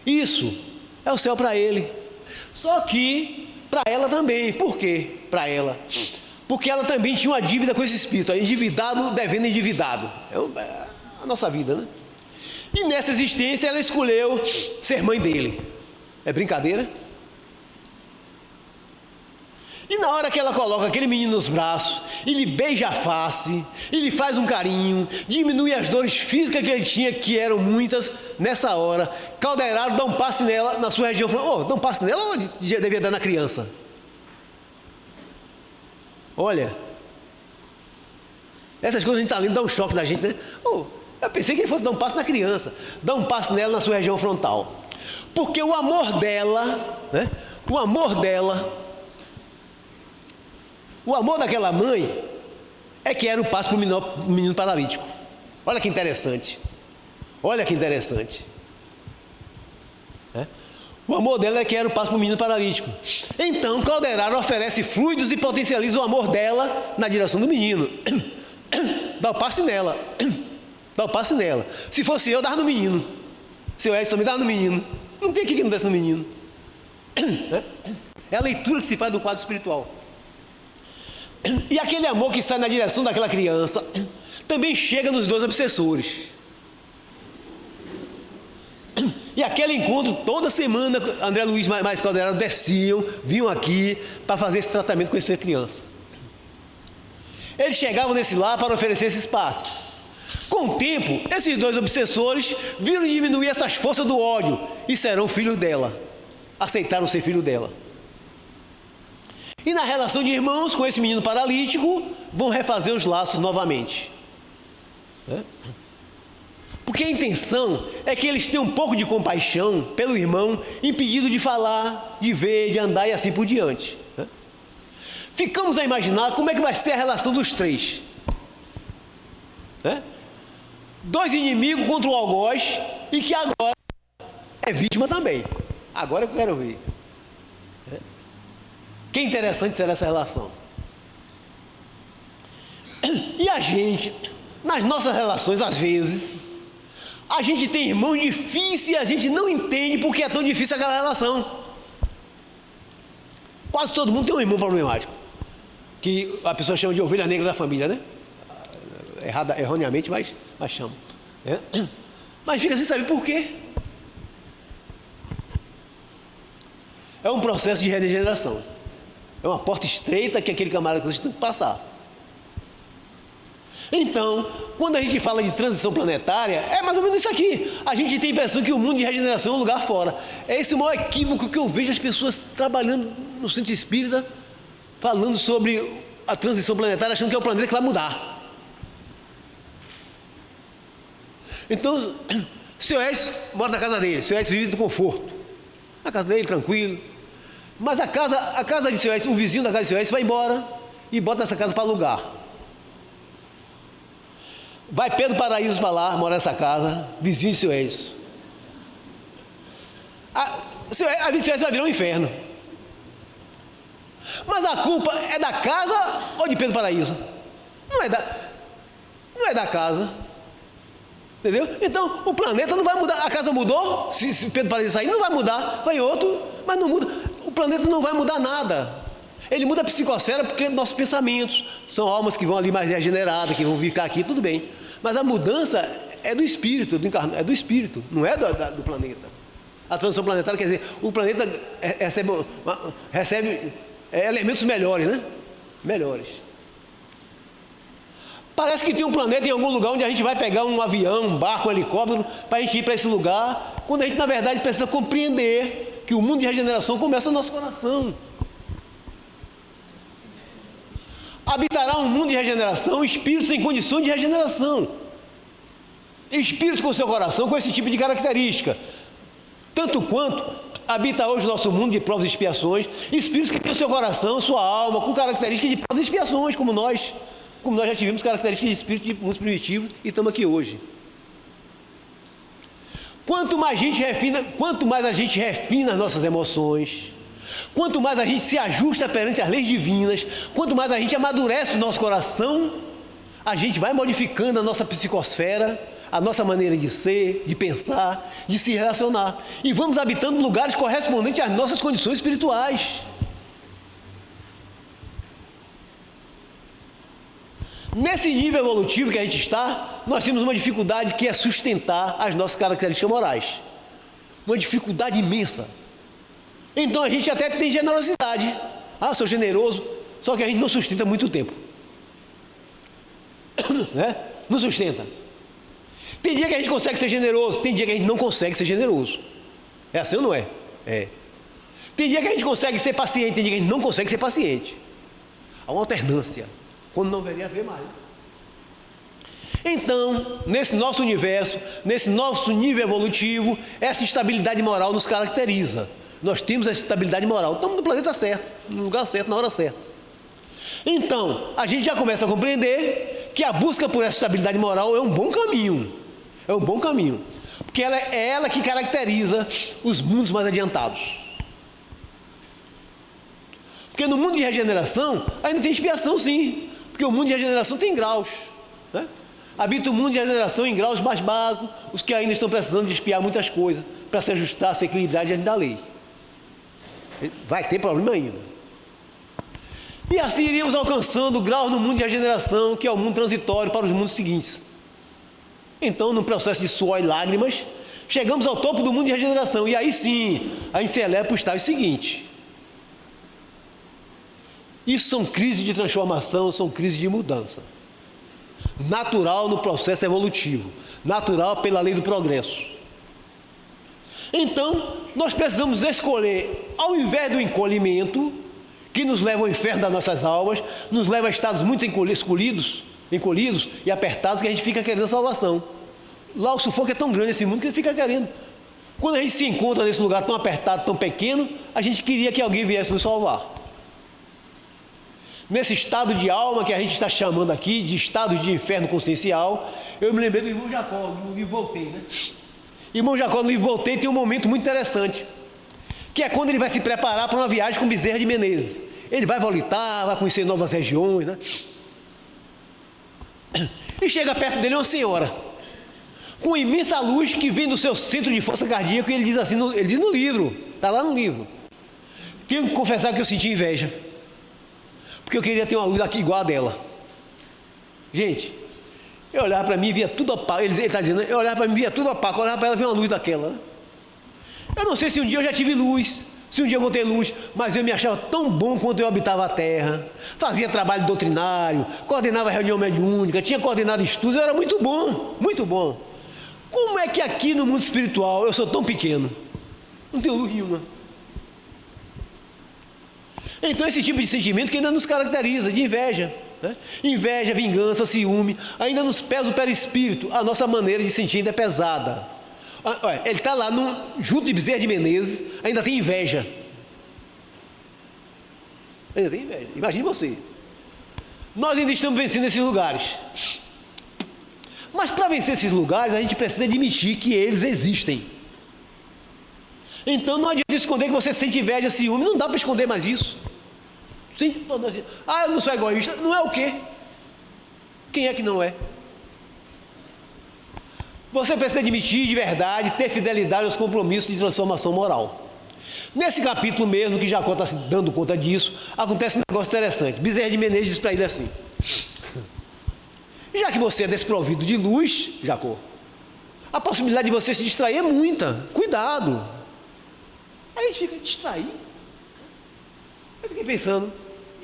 isso é o céu para ele. Só que para ela também. Por quê? Para ela. Porque ela também tinha uma dívida com esse espírito, endividado devendo endividado. É a nossa vida, né? E nessa existência ela escolheu ser mãe dele. É brincadeira? E na hora que ela coloca aquele menino nos braços, e lhe beija a face, e lhe faz um carinho, diminui as dores físicas que ele tinha, que eram muitas, nessa hora, Calderaro dá um passe nela, na sua região, falou, dá um passe nela ou devia dar na criança? Olha, essas coisas a gente está lendo, dá um choque da gente, né? Eu pensei que ele fosse dar um passe na criança, dá um passe nela na sua região frontal. Porque o amor dela, né? O amor daquela mãe é que era o passo para o menino paralítico. Olha que interessante. O amor dela é que era o passo para o menino paralítico. Então, Calderaro oferece fluidos e potencializa o amor dela na direção do menino. Dá o passe nela. Então passe nela. Se fosse eu dava no menino. Seu Edson me dava no menino. Não tem aqui que não desse no menino. É a leitura que se faz do quadro espiritual. E aquele amor que sai na direção daquela criança também chega nos dois obsessores. E aquele encontro, toda semana, André Luiz mais Calderaro desciam, vinham aqui para fazer esse tratamento com essa criança. Eles chegavam nesse lar para oferecer esse espaço. Com o tempo, esses dois obsessores viram diminuir essas forças do ódio e serão filhos dela. Aceitaram ser filho dela. E na relação de irmãos com esse menino paralítico, vão refazer os laços novamente. Porque a intenção é que eles tenham um pouco de compaixão pelo irmão, impedido de falar, de ver, de andar e assim por diante. Ficamos a imaginar como é que vai ser a relação dos três. Dois inimigos contra o algoz e que agora é vítima também. Agora eu quero ver. Que interessante será essa relação. E a gente, nas nossas relações, às vezes, a gente tem irmãos difíceis e a gente não entende porque é tão difícil aquela relação. Quase todo mundo tem um irmão problemático, que a pessoa chama de ovelha negra da família, né? Erroneamente, mas chama. Mas fica sem saber por quê. É um processo de regeneração. É uma porta estreita que aquele camarada tem que passar. Então, quando a gente fala de transição planetária, é mais ou menos isso aqui. A gente tem a impressão que o mundo de regeneração é um lugar fora. É esse o maior equívoco que eu vejo as pessoas trabalhando no centro espírita, falando sobre a transição planetária, achando que é o planeta que vai mudar. Então, o senhor Edson mora na casa dele, o senhor Edson vive do conforto. Na casa dele, tranquilo. Mas a casa de senhor Edson, o vizinho da casa de senhor Edson vai embora e bota essa casa para alugar. Vai Pedro Paraíso para lá, morar nessa casa, vizinho de senhor Edson. A vida de senhor Edson vai virar um inferno. Mas a culpa é da casa ou de Pedro Paraíso? Não é da casa. Entendeu? Então, o planeta não vai mudar. A casa mudou, se Pedro Paraíso sair, não vai mudar. Vai outro, mas não muda. O planeta não vai mudar nada. Ele muda a psicosfera porque nossos pensamentos são almas que vão ali mais regeneradas, que vão ficar aqui, tudo bem. Mas a mudança é do espírito, é do espírito, não é do planeta. A transição planetária quer dizer, o planeta recebe elementos melhores, né? Melhores. Parece que tem um planeta em algum lugar onde a gente vai pegar um avião, um barco, um helicóptero, para a gente ir para esse lugar, quando a gente, na verdade, precisa compreender que o mundo de regeneração começa no nosso coração. Habitará um mundo de regeneração, espíritos em condições de regeneração. Espírito com seu coração, com esse tipo de característica. Tanto quanto habita hoje o nosso mundo de provas e expiações, espíritos que têm o seu coração, sua alma, com características de provas e expiações, como nós já tivemos características de espírito de mundos primitivos e estamos aqui hoje. Quanto mais a gente refina as nossas emoções, quanto mais a gente se ajusta perante as leis divinas, quanto mais a gente amadurece o nosso coração, a gente vai modificando a nossa psicosfera, a nossa maneira de ser, de pensar, de se relacionar. E vamos habitando lugares correspondentes às nossas condições espirituais. Nesse nível evolutivo que a gente está, nós temos uma dificuldade que é sustentar as nossas características morais. Uma dificuldade imensa. Então a gente até tem generosidade. Ah, sou generoso, só que a gente não sustenta muito tempo. Né? Não sustenta. Tem dia que a gente consegue ser generoso, tem dia que a gente não consegue ser generoso. É assim ou não é? É. Tem dia que a gente consegue ser paciente, tem dia que a gente não consegue ser paciente. Há uma alternância. Quando não deveria haver mais. Então, nesse nosso universo, nesse nosso nível evolutivo, essa estabilidade moral nos caracteriza. Nós temos essa estabilidade moral. Estamos no planeta certo, no lugar certo, na hora certa. Então, a gente já começa a compreender que a busca por essa estabilidade moral é um bom caminho. É um bom caminho. Porque é ela que caracteriza os mundos mais adiantados. Porque no mundo de regeneração, ainda tem expiação sim. Porque o mundo de regeneração tem graus. Né? habita o mundo de regeneração em graus mais básicos, os que ainda estão precisando de espiar muitas coisas para se ajustar, se equilibrar diante da lei. Vai ter problema ainda. E assim iríamos alcançando graus no mundo de regeneração, que é o mundo transitório para os mundos seguintes. Então, no processo de suor e lágrimas, chegamos ao topo do mundo de regeneração. E aí sim, a gente se eleva para o estágio seguinte. Isso são crises de transformação, são crises de mudança. Natural no processo evolutivo. Natural pela lei do progresso. Então, nós precisamos escolher, ao invés do encolhimento, que nos leva ao inferno das nossas almas, nos leva a estados muito encolhidos e apertados, que a gente fica querendo a salvação. Lá o sufoco é tão grande nesse mundo que ele fica querendo. Quando a gente se encontra nesse lugar tão apertado, tão pequeno, a gente queria que alguém viesse nos salvar. Nesse estado de alma que a gente está chamando aqui, de estado de inferno consciencial, eu me lembrei do irmão Jacó, no livro Voltei, né? Irmão Jacó, no livro Voltei, tem um momento muito interessante, que é quando ele vai se preparar para uma viagem com Bezerra de Menezes. Ele vai voltar, vai conhecer novas regiões, né? E chega perto dele uma senhora, com imensa luz que vem do seu centro de força cardíaca, e ele diz assim, ele diz no livro, está lá no livro: tenho que confessar que eu senti inveja, porque eu queria ter uma luz aqui igual a dela. Gente, eu olhava para mim e via tudo opaco. Ele está dizendo, eu olhava para mim e via tudo opaco, eu olhava para ela e via uma luz daquela. Eu não sei se um dia eu já tive luz, se um dia eu vou ter luz, mas eu me achava tão bom quanto eu habitava a terra, fazia trabalho doutrinário, coordenava reunião mediúnica, tinha coordenado estudos, eu era muito bom, muito bom. Como é que aqui no mundo espiritual eu sou tão pequeno? Não tenho luz nenhuma. Então esse tipo de sentimento que ainda nos caracteriza, de inveja, né? Inveja, vingança, ciúme, ainda nos pesa o perispírito. A nossa maneira de sentir ainda é pesada. Olha, ele está lá junto de Bezerra de Menezes, ainda tem inveja. Ainda tem inveja. Imagine você. Nós ainda estamos vencendo esses lugares. Mas para vencer esses lugares, a gente precisa admitir que eles existem. Então não adianta esconder que você sente inveja, ciúme, não dá para esconder mais isso. Sim, eu não sou egoísta. Não é o quê? Quem é que não é? Você precisa admitir de verdade, ter fidelidade aos compromissos de transformação moral. Nesse capítulo mesmo, que Jacó está se dando conta disso, acontece um negócio interessante. Bezerra de Menezes diz para ele assim: já que você é desprovido de luz, Jacó, a possibilidade de você se distrair é muita. Cuidado. Aí a gente fica, distrair? Eu fiquei pensando,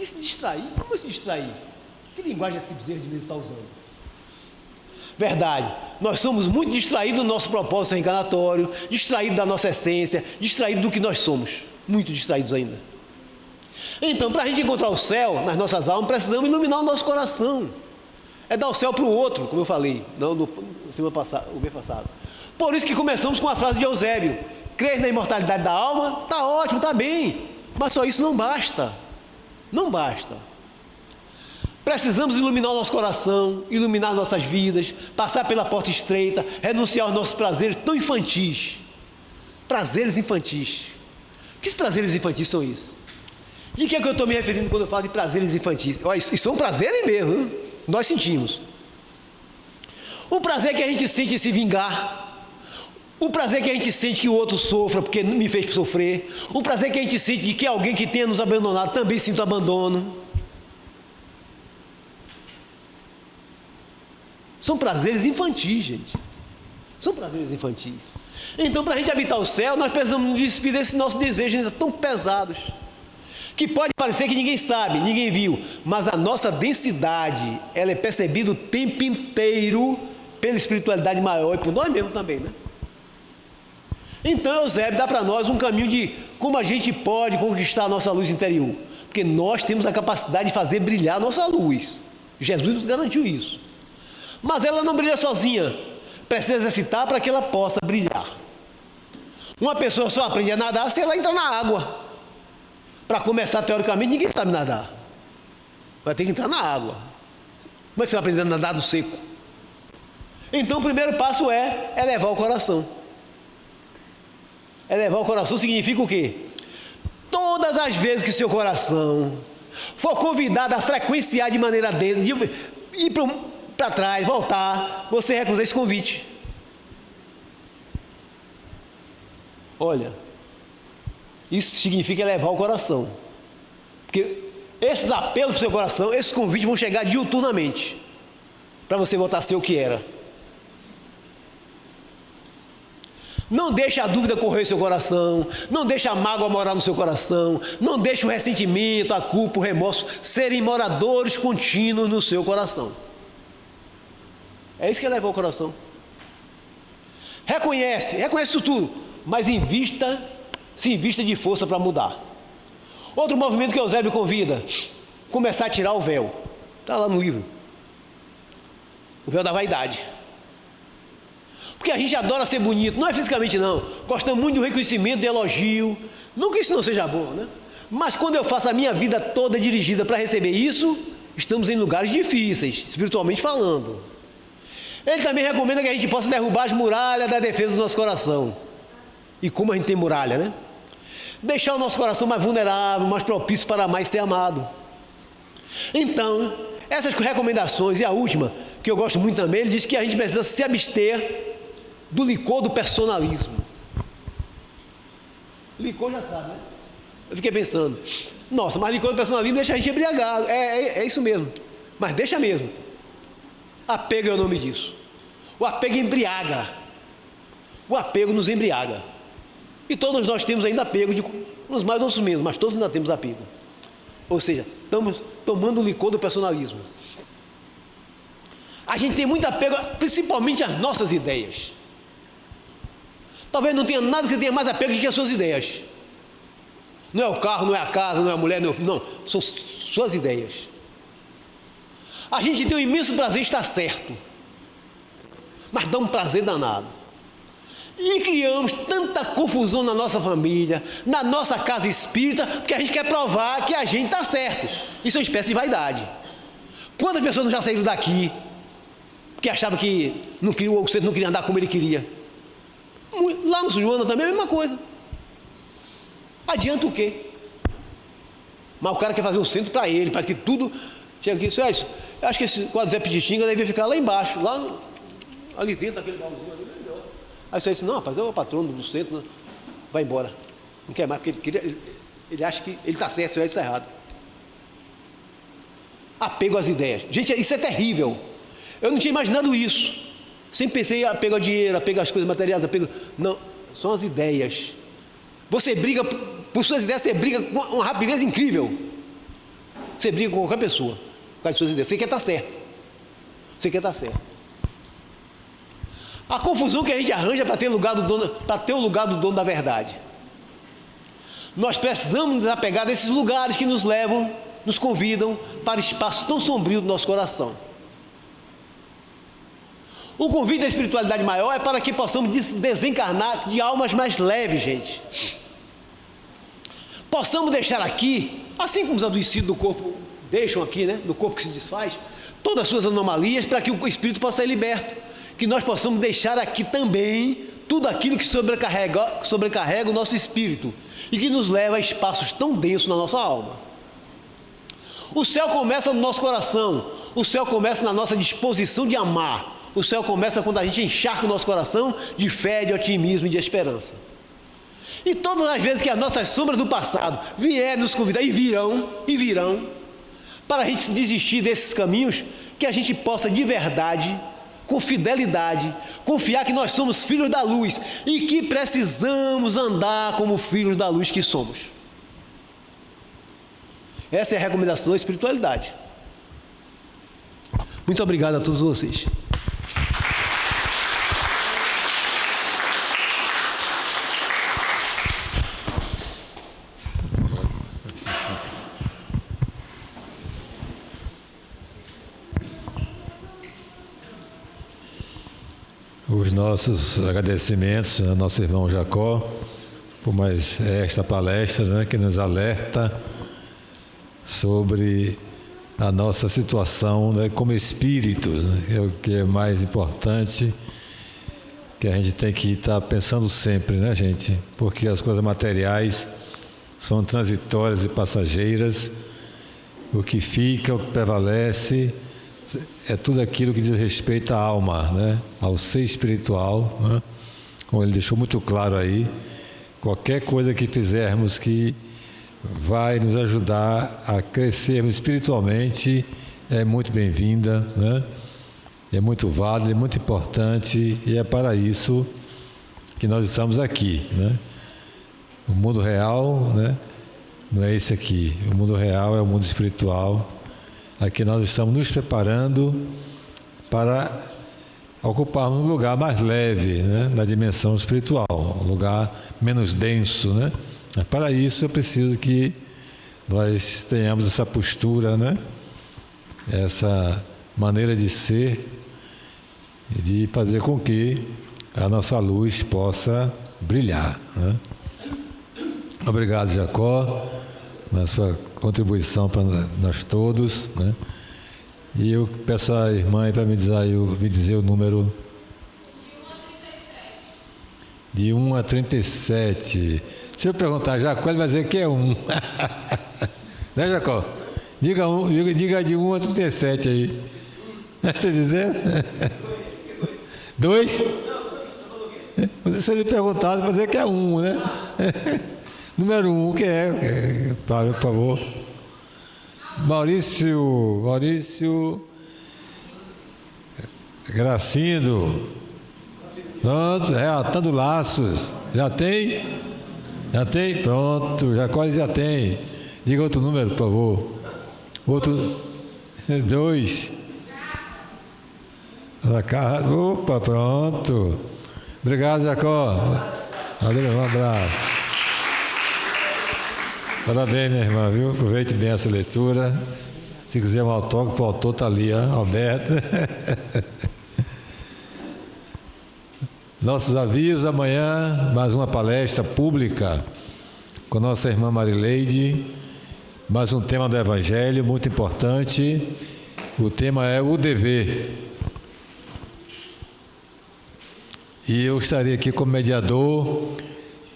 se distrair? Como se distrair? Que linguagem é essa que Bezerra de Menezes está usando? Verdade, nós somos muito distraídos do nosso propósito reencarnatório, distraídos da nossa essência, distraídos do que nós somos, muito distraídos ainda. Então, para a gente encontrar o céu nas nossas almas, precisamos iluminar o nosso coração. É dar o céu para o outro, como eu falei, no mês passado. Por isso que começamos com a frase de Eusébio: crer na imortalidade da alma, está ótimo, está bem, mas só isso não basta. Não basta. Precisamos iluminar o nosso coração, iluminar nossas vidas, passar pela porta estreita, renunciar aos nossos prazeres tão infantis. Prazeres infantis. Que prazeres infantis são esses? De que é que eu estou me referindo quando eu falo de prazeres infantis? Isso são prazeres mesmo, hein? Nós sentimos. O prazer que a gente sente em se vingar, o prazer que a gente sente que o outro sofra porque me fez sofrer, o prazer que a gente sente de que alguém que tenha nos abandonado também sinta abandono. São prazeres infantis, gente. São prazeres infantis. Então, para a gente habitar o céu, nós precisamos nos despir desses nossos desejos ainda tão pesados, que pode parecer que ninguém sabe, ninguém viu, mas a nossa densidade, ela é percebida o tempo inteiro pela espiritualidade maior e por nós mesmos também, né? Então, Eusébio dá para nós um caminho de como a gente pode conquistar a nossa luz interior, porque nós temos a capacidade de fazer brilhar a nossa luz. Jesus nos garantiu isso. Mas ela não brilha sozinha, precisa exercitar para que ela possa brilhar. Uma pessoa só aprende a nadar se ela entrar na água. Para começar, teoricamente, ninguém sabe nadar. Vai ter que entrar na água. Como é que você vai aprender a nadar no seco? Então, o primeiro passo é elevar o coração. Elevar o coração significa o quê? Todas as vezes que o seu coração for convidado a frequenciar de maneira densa, ir para trás, voltar, você recusar esse convite. Olha, isso significa elevar o coração. Porque esses apelos para o seu coração, esses convites vão chegar diuturnamente, para você voltar a ser o que era. Não deixe a dúvida correr no seu coração, não deixe a mágoa morar no seu coração, não deixe o ressentimento, a culpa, o remorso serem moradores contínuos no seu coração. É isso que eleva o coração. Reconhece isso tudo, mas se invista de força para mudar. Outro movimento que Eusébio convida, começar a tirar o véu. Está lá no livro. O véu da vaidade. Porque a gente adora ser bonito, não é fisicamente não. Gostamos muito do reconhecimento, do elogio. Não que isso não seja bom, né? Mas quando eu faço a minha vida toda dirigida para receber isso, estamos em lugares difíceis, espiritualmente falando. Ele também recomenda que a gente possa derrubar as muralhas da defesa do nosso coração. E como a gente tem muralha, né? Deixar o nosso coração mais vulnerável, mais propício para amar e ser amado. Então, essas recomendações, e a última, que eu gosto muito também, ele diz que a gente precisa se abster do licor do personalismo. Licor já sabe, né? Eu fiquei pensando, nossa, mas licor do personalismo deixa a gente embriagado. É isso mesmo, mas deixa mesmo. Apego é o nome disso. O apego embriaga. O apego nos embriaga. E todos nós temos ainda apego, uns mais outros menos, mas todos ainda temos apego. Ou seja, estamos tomando o licor do personalismo. A gente tem muito apego, principalmente às nossas ideias. Talvez não tenha nada que tenha mais apego do que as suas ideias. Não é o carro, não é a casa, não é a mulher, não, são suas ideias. A gente tem um imenso prazer em estar certo, mas dá um prazer danado. E criamos tanta confusão na nossa família, na nossa casa espírita, porque a gente quer provar que a gente está certo. Isso é uma espécie de vaidade. Quantas pessoas não já saíram daqui, porque achavam que não queria, o centro não queria andar como ele queria? Lá no São Joana também é a mesma coisa. Adianta o quê? Mas o cara quer fazer um centro para ele, parece que tudo... Chega aqui, isso é isso. Eu acho que esse quadro Zé Piditinga deve ficar lá embaixo, ali dentro daquele baúzinho ali, melhor. Aí você disse, não, rapaz, é o patrono do centro, vai embora. Não quer mais, porque ele acha que ele está certo, isso está errado. Apego às ideias. Gente, isso é terrível. Eu não tinha imaginado isso. Sempre pensei em apego ao dinheiro, apego às coisas materiais, apego... Não, são as ideias. Você briga, por suas ideias, você briga com uma rapidez incrível. Você briga com qualquer pessoa, por causa de suas ideias. Você quer estar certo. Você quer estar certo. A confusão que a gente arranja para ter o lugar do dono da verdade. Nós precisamos nos desapegar desses lugares que nos levam, nos convidam para espaço tão sombrio do nosso coração. O convite da espiritualidade maior é para que possamos desencarnar de almas mais leves, gente. Possamos deixar aqui, assim como os adoecidos do corpo deixam aqui, né, do corpo que se desfaz, todas as suas anomalias, para que o espírito possa ser liberto. Que nós possamos deixar aqui também tudo aquilo que sobrecarrega o nosso espírito e que nos leva a espaços tão densos na nossa alma. O céu começa no nosso coração, o céu começa na nossa disposição de amar, o céu começa quando a gente encharca o nosso coração de fé, de otimismo e de esperança. E todas as vezes que as nossas sombras do passado vierem nos convidar, e virão, para a gente desistir desses caminhos, que a gente possa de verdade, com fidelidade, confiar que nós somos filhos da luz e que precisamos andar como filhos da luz que somos. Essa é a recomendação da espiritualidade. Muito obrigado a todos vocês. Os nossos agradecimentos ao nosso irmão Jacó por mais esta palestra, né, que nos alerta sobre a nossa situação, né, como espíritos, né, é o que é mais importante, que a gente tem que estar pensando sempre, né, gente? Porque as coisas materiais são transitórias e passageiras. O que fica, o que prevalece, é tudo aquilo que diz respeito à alma, né? Ao ser espiritual, né? Como ele deixou muito claro aí, qualquer coisa que fizermos que vai nos ajudar a crescermos espiritualmente é muito bem-vinda, né? É muito válida, é muito importante, e é para isso que nós estamos aqui, né? O mundo real, né, não é esse aqui. O mundo real é o mundo espiritual. Aqui nós estamos nos preparando para ocuparmos um lugar mais leve, né, na dimensão espiritual, um lugar menos denso, né? Mas para isso é preciso que nós tenhamos essa postura, né, essa maneira de ser e de fazer com que a nossa luz possa brilhar, né? Obrigado, Jacó, na sua contribuição para nós todos, né? E eu peço à irmã para me dizer o número de 1 a 37. Se eu perguntar Jacó, ele vai dizer que é 1. Né, Jacó? Diga de 1 a 37 aí. Está dizendo? 2? Se ele perguntar, vai dizer que é 1, né? Número 1, que é? Por favor. Maurício Gracindo. Pronto, reatando laços. Já tem? Já tem? Pronto, já tem. Diga outro número, por favor. Outro. 2. Opa, pronto. Obrigado, Jacó. Valeu, um abraço. Parabéns, minha irmã, viu? Aproveite bem essa leitura. Se quiser um autógrafo, o autor está ali, ó, Alberto. Nossos avisos: amanhã, mais uma palestra pública com nossa irmã Marileide. Mais um tema do Evangelho muito importante. O tema é o dever. E eu estarei aqui como mediador,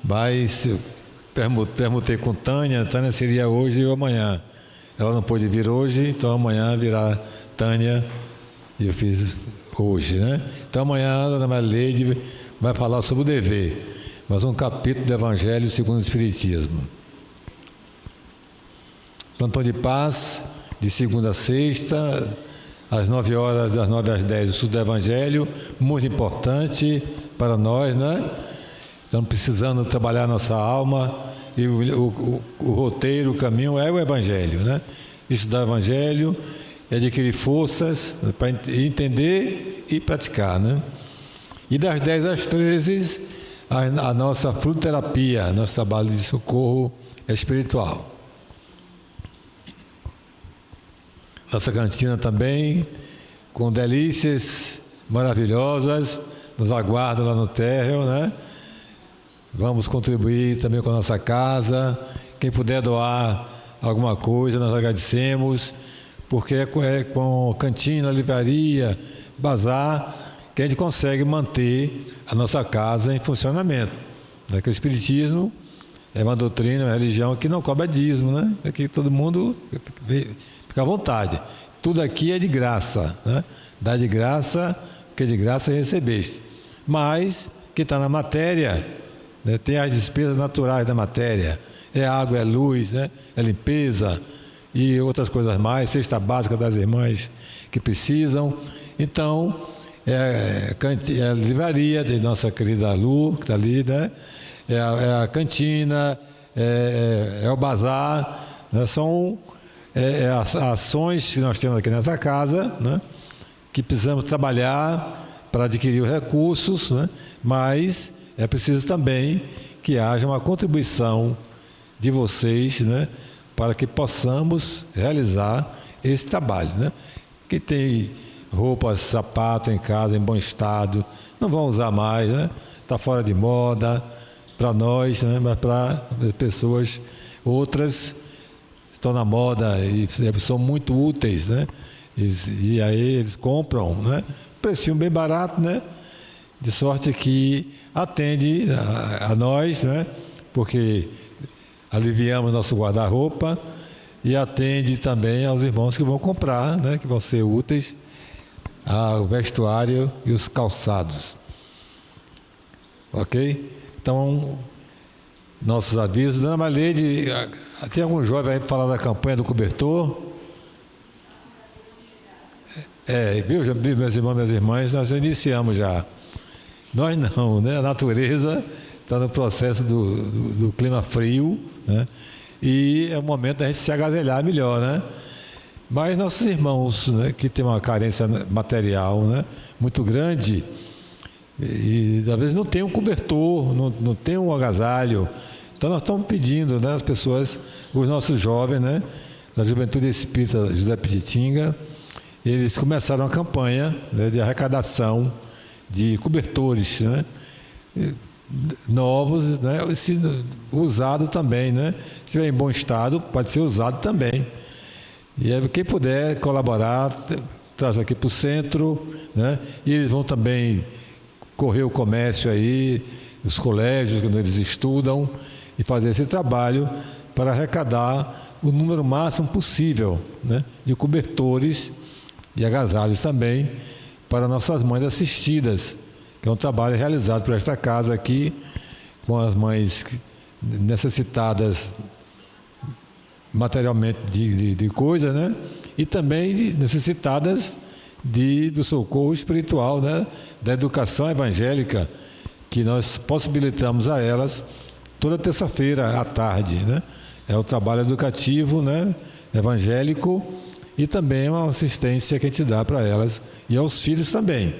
mas permutei com Tânia. Tânia seria hoje ou amanhã. Ela não pôde vir hoje, então amanhã virá Tânia, e eu fiz hoje, né? Então amanhã a Dona Marileide vai falar sobre o dever, mais um capítulo do Evangelho segundo o Espiritismo. Plantão de paz, de segunda a sexta, às 9 horas, das 9 às 10, o estudo do Evangelho, muito importante para nós, né? Estamos precisando trabalhar nossa alma, e o roteiro, o caminho é o Evangelho, né? Estudar o Evangelho e adquirir forças para entender e praticar, né? E das 10 às 13, a nossa frutoterapia, nosso trabalho de socorro espiritual. Nossa cantina também, com delícias maravilhosas, nos aguarda lá no térreo, né? Vamos contribuir também com a nossa casa. Quem puder doar alguma coisa, nós agradecemos, porque é com cantina, livraria, bazar, que a gente consegue manter a nossa casa em funcionamento. Né? Que o Espiritismo é uma doutrina, uma religião que não cobra dízimo, né? É que todo mundo fica à vontade. Tudo aqui é de graça, né? Dá de graça, porque de graça recebeste. Mas, que está na matéria, né? Tem as despesas naturais da matéria. É água, é luz, né? É limpeza e outras coisas mais, cesta básica das irmãs que precisam. Então, é a livraria de nossa querida Lu, que está ali, né? É a cantina, é o bazar, né? São as ações que nós temos aqui nessa casa, né? Que precisamos trabalhar para adquirir os recursos, né? Mas é preciso também que haja uma contribuição de vocês, né? Para que possamos realizar esse trabalho, né? Que tem roupas, sapato em casa em bom estado, não vão usar mais, né? Está fora de moda para nós, né? Mas para pessoas outras estão na moda e são muito úteis, né? E aí eles compram, né? Precinho bem barato, né? De sorte que atende a nós, né? Porque aliviamos nosso guarda-roupa, e atende também aos irmãos que vão comprar, né, que vão ser úteis ao vestuário e os calçados. Ok? Então, nossos avisos. Dona Marleide, tem algum jovem aí para falar da campanha do cobertor? Viu, meus irmãos, minhas irmãs, nós já iniciamos já. Nós não, né? A natureza está no processo do clima frio, né? E é o momento da gente se agasalhar melhor, né? Mas nossos irmãos, né, que têm uma carência material, né, muito grande, e às vezes não tem um cobertor, não tem um agasalho. Então nós estamos pedindo, né, as pessoas, os nossos jovens, né, da Juventude Espírita José Pititinga, eles começaram uma campanha, né, de arrecadação de cobertores, né, novos, né, usado também, né? Se estiver em bom estado, pode ser usado também. E aí, quem puder colaborar, traz aqui para o centro, né? E eles vão também correr o comércio aí, os colégios onde eles estudam, e fazer esse trabalho para arrecadar o número máximo possível, né, de cobertores e agasalhos também para nossas mães assistidas, que é um trabalho realizado por esta casa aqui, com as mães necessitadas materialmente de coisa, né? E também necessitadas do socorro espiritual, né? Da educação evangélica, que nós possibilitamos a elas toda terça-feira à tarde, né? É o trabalho educativo, né, evangélico, e também uma assistência que a gente dá para elas e aos filhos também.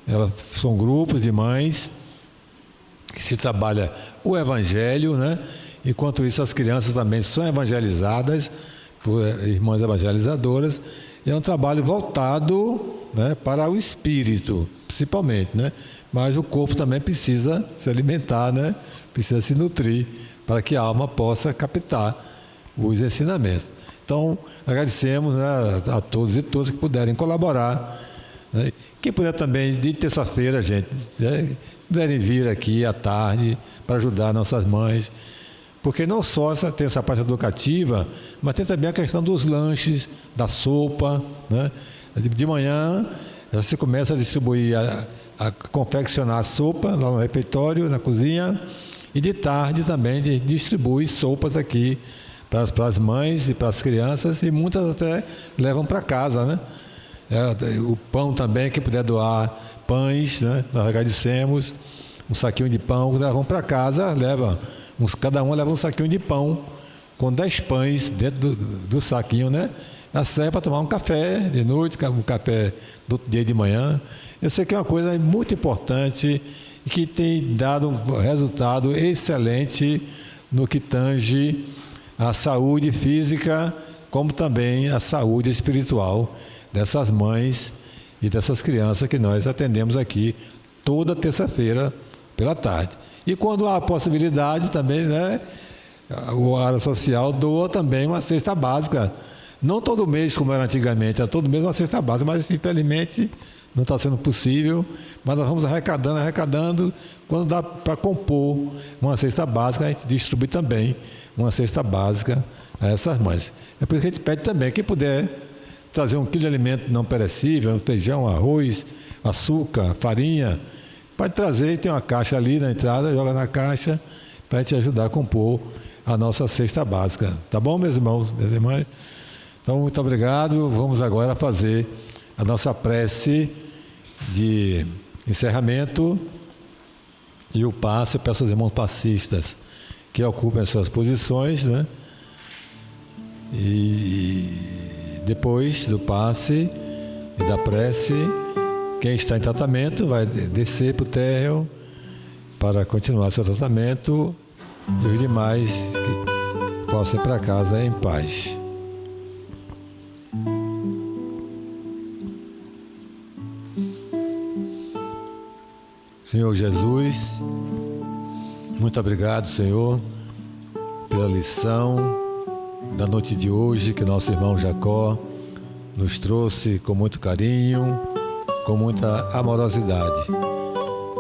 Elas são grupos de mães que se trabalha o evangelho, né? Enquanto isso, as crianças também são evangelizadas por irmãs evangelizadoras. E é um trabalho voltado, né, para o espírito, principalmente, né? Mas o corpo também precisa se alimentar, né? Precisa se nutrir para que a alma possa captar os ensinamentos. Então, agradecemos, né, a todos e todas que puderem colaborar, né? Quem puder também, de terça-feira, gente, né, puderem vir aqui à tarde para ajudar nossas mães, porque não só tem essa parte educativa, mas tem também a questão dos lanches, da sopa, né? De manhã, você começa a distribuir, a confeccionar a sopa lá no refeitório, na cozinha, e de tarde também distribui sopas aqui para as mães e para as crianças, e muitas até levam para casa, né? O pão também, quem puder doar pães, né? Nós agradecemos, um saquinho de pão, levam para casa, cada um leva um saquinho de pão com 10 pães dentro do saquinho, né? Serve para tomar um café de noite, um café do dia de manhã. Eu sei que é uma coisa muito importante e que tem dado um resultado excelente no que tange a saúde física, como também a saúde espiritual dessas mães e dessas crianças que nós atendemos aqui toda terça-feira pela tarde. E quando há a possibilidade também, né, o área social doa também uma cesta básica. Não todo mês, como era antigamente, era todo mês uma cesta básica, mas infelizmente não está sendo possível. Mas nós vamos arrecadando. Quando dá para compor uma cesta básica, a gente distribui também uma cesta básica a essas mães. É por isso que a gente pede também, quem puder trazer 1 quilo de alimento não perecível, feijão, arroz, açúcar, farinha, pode trazer, tem uma caixa ali na entrada, joga na caixa para a gente ajudar a compor a nossa cesta básica. Tá bom, meus irmãos, minhas irmãs? Então, muito obrigado. Vamos agora fazer a nossa prece de encerramento e o passe para os irmãos passistas que ocupem as suas posições, né? E depois do passe e da prece, quem está em tratamento vai descer para o térreo para continuar seu tratamento, e os demais que possam ir para casa em paz. Senhor Jesus, muito obrigado, Senhor, pela lição da noite de hoje que nosso irmão Jacó nos trouxe com muito carinho, com muita amorosidade.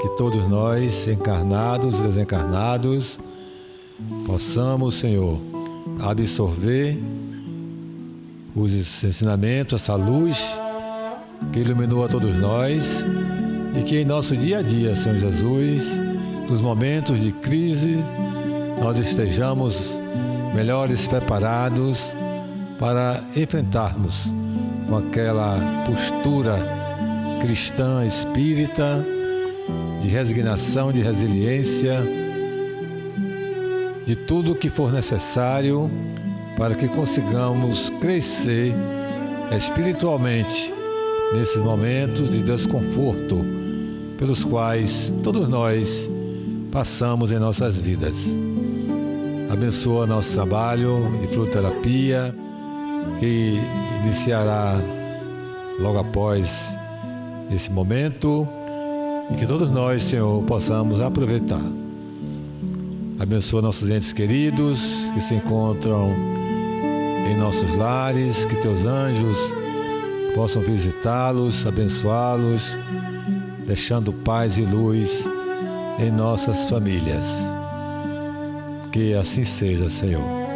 Que todos nós, encarnados e desencarnados, possamos, Senhor, absorver os ensinamentos, essa luz que iluminou a todos nós e que em nosso dia a dia, Senhor Jesus, nos momentos de crise, nós estejamos melhores preparados para enfrentarmos com aquela postura cristã, espírita, de resignação, de resiliência, de tudo o que for necessário para que consigamos crescer espiritualmente nesses momentos de desconforto pelos quais todos nós passamos em nossas vidas. Abençoa nosso trabalho de fluidoterapia, que iniciará logo após esse momento e que todos nós, Senhor, possamos aproveitar. Abençoa nossos entes queridos que se encontram em nossos lares, que teus anjos possam visitá-los, abençoá-los, deixando paz e luz em nossas famílias. Que assim seja, Senhor.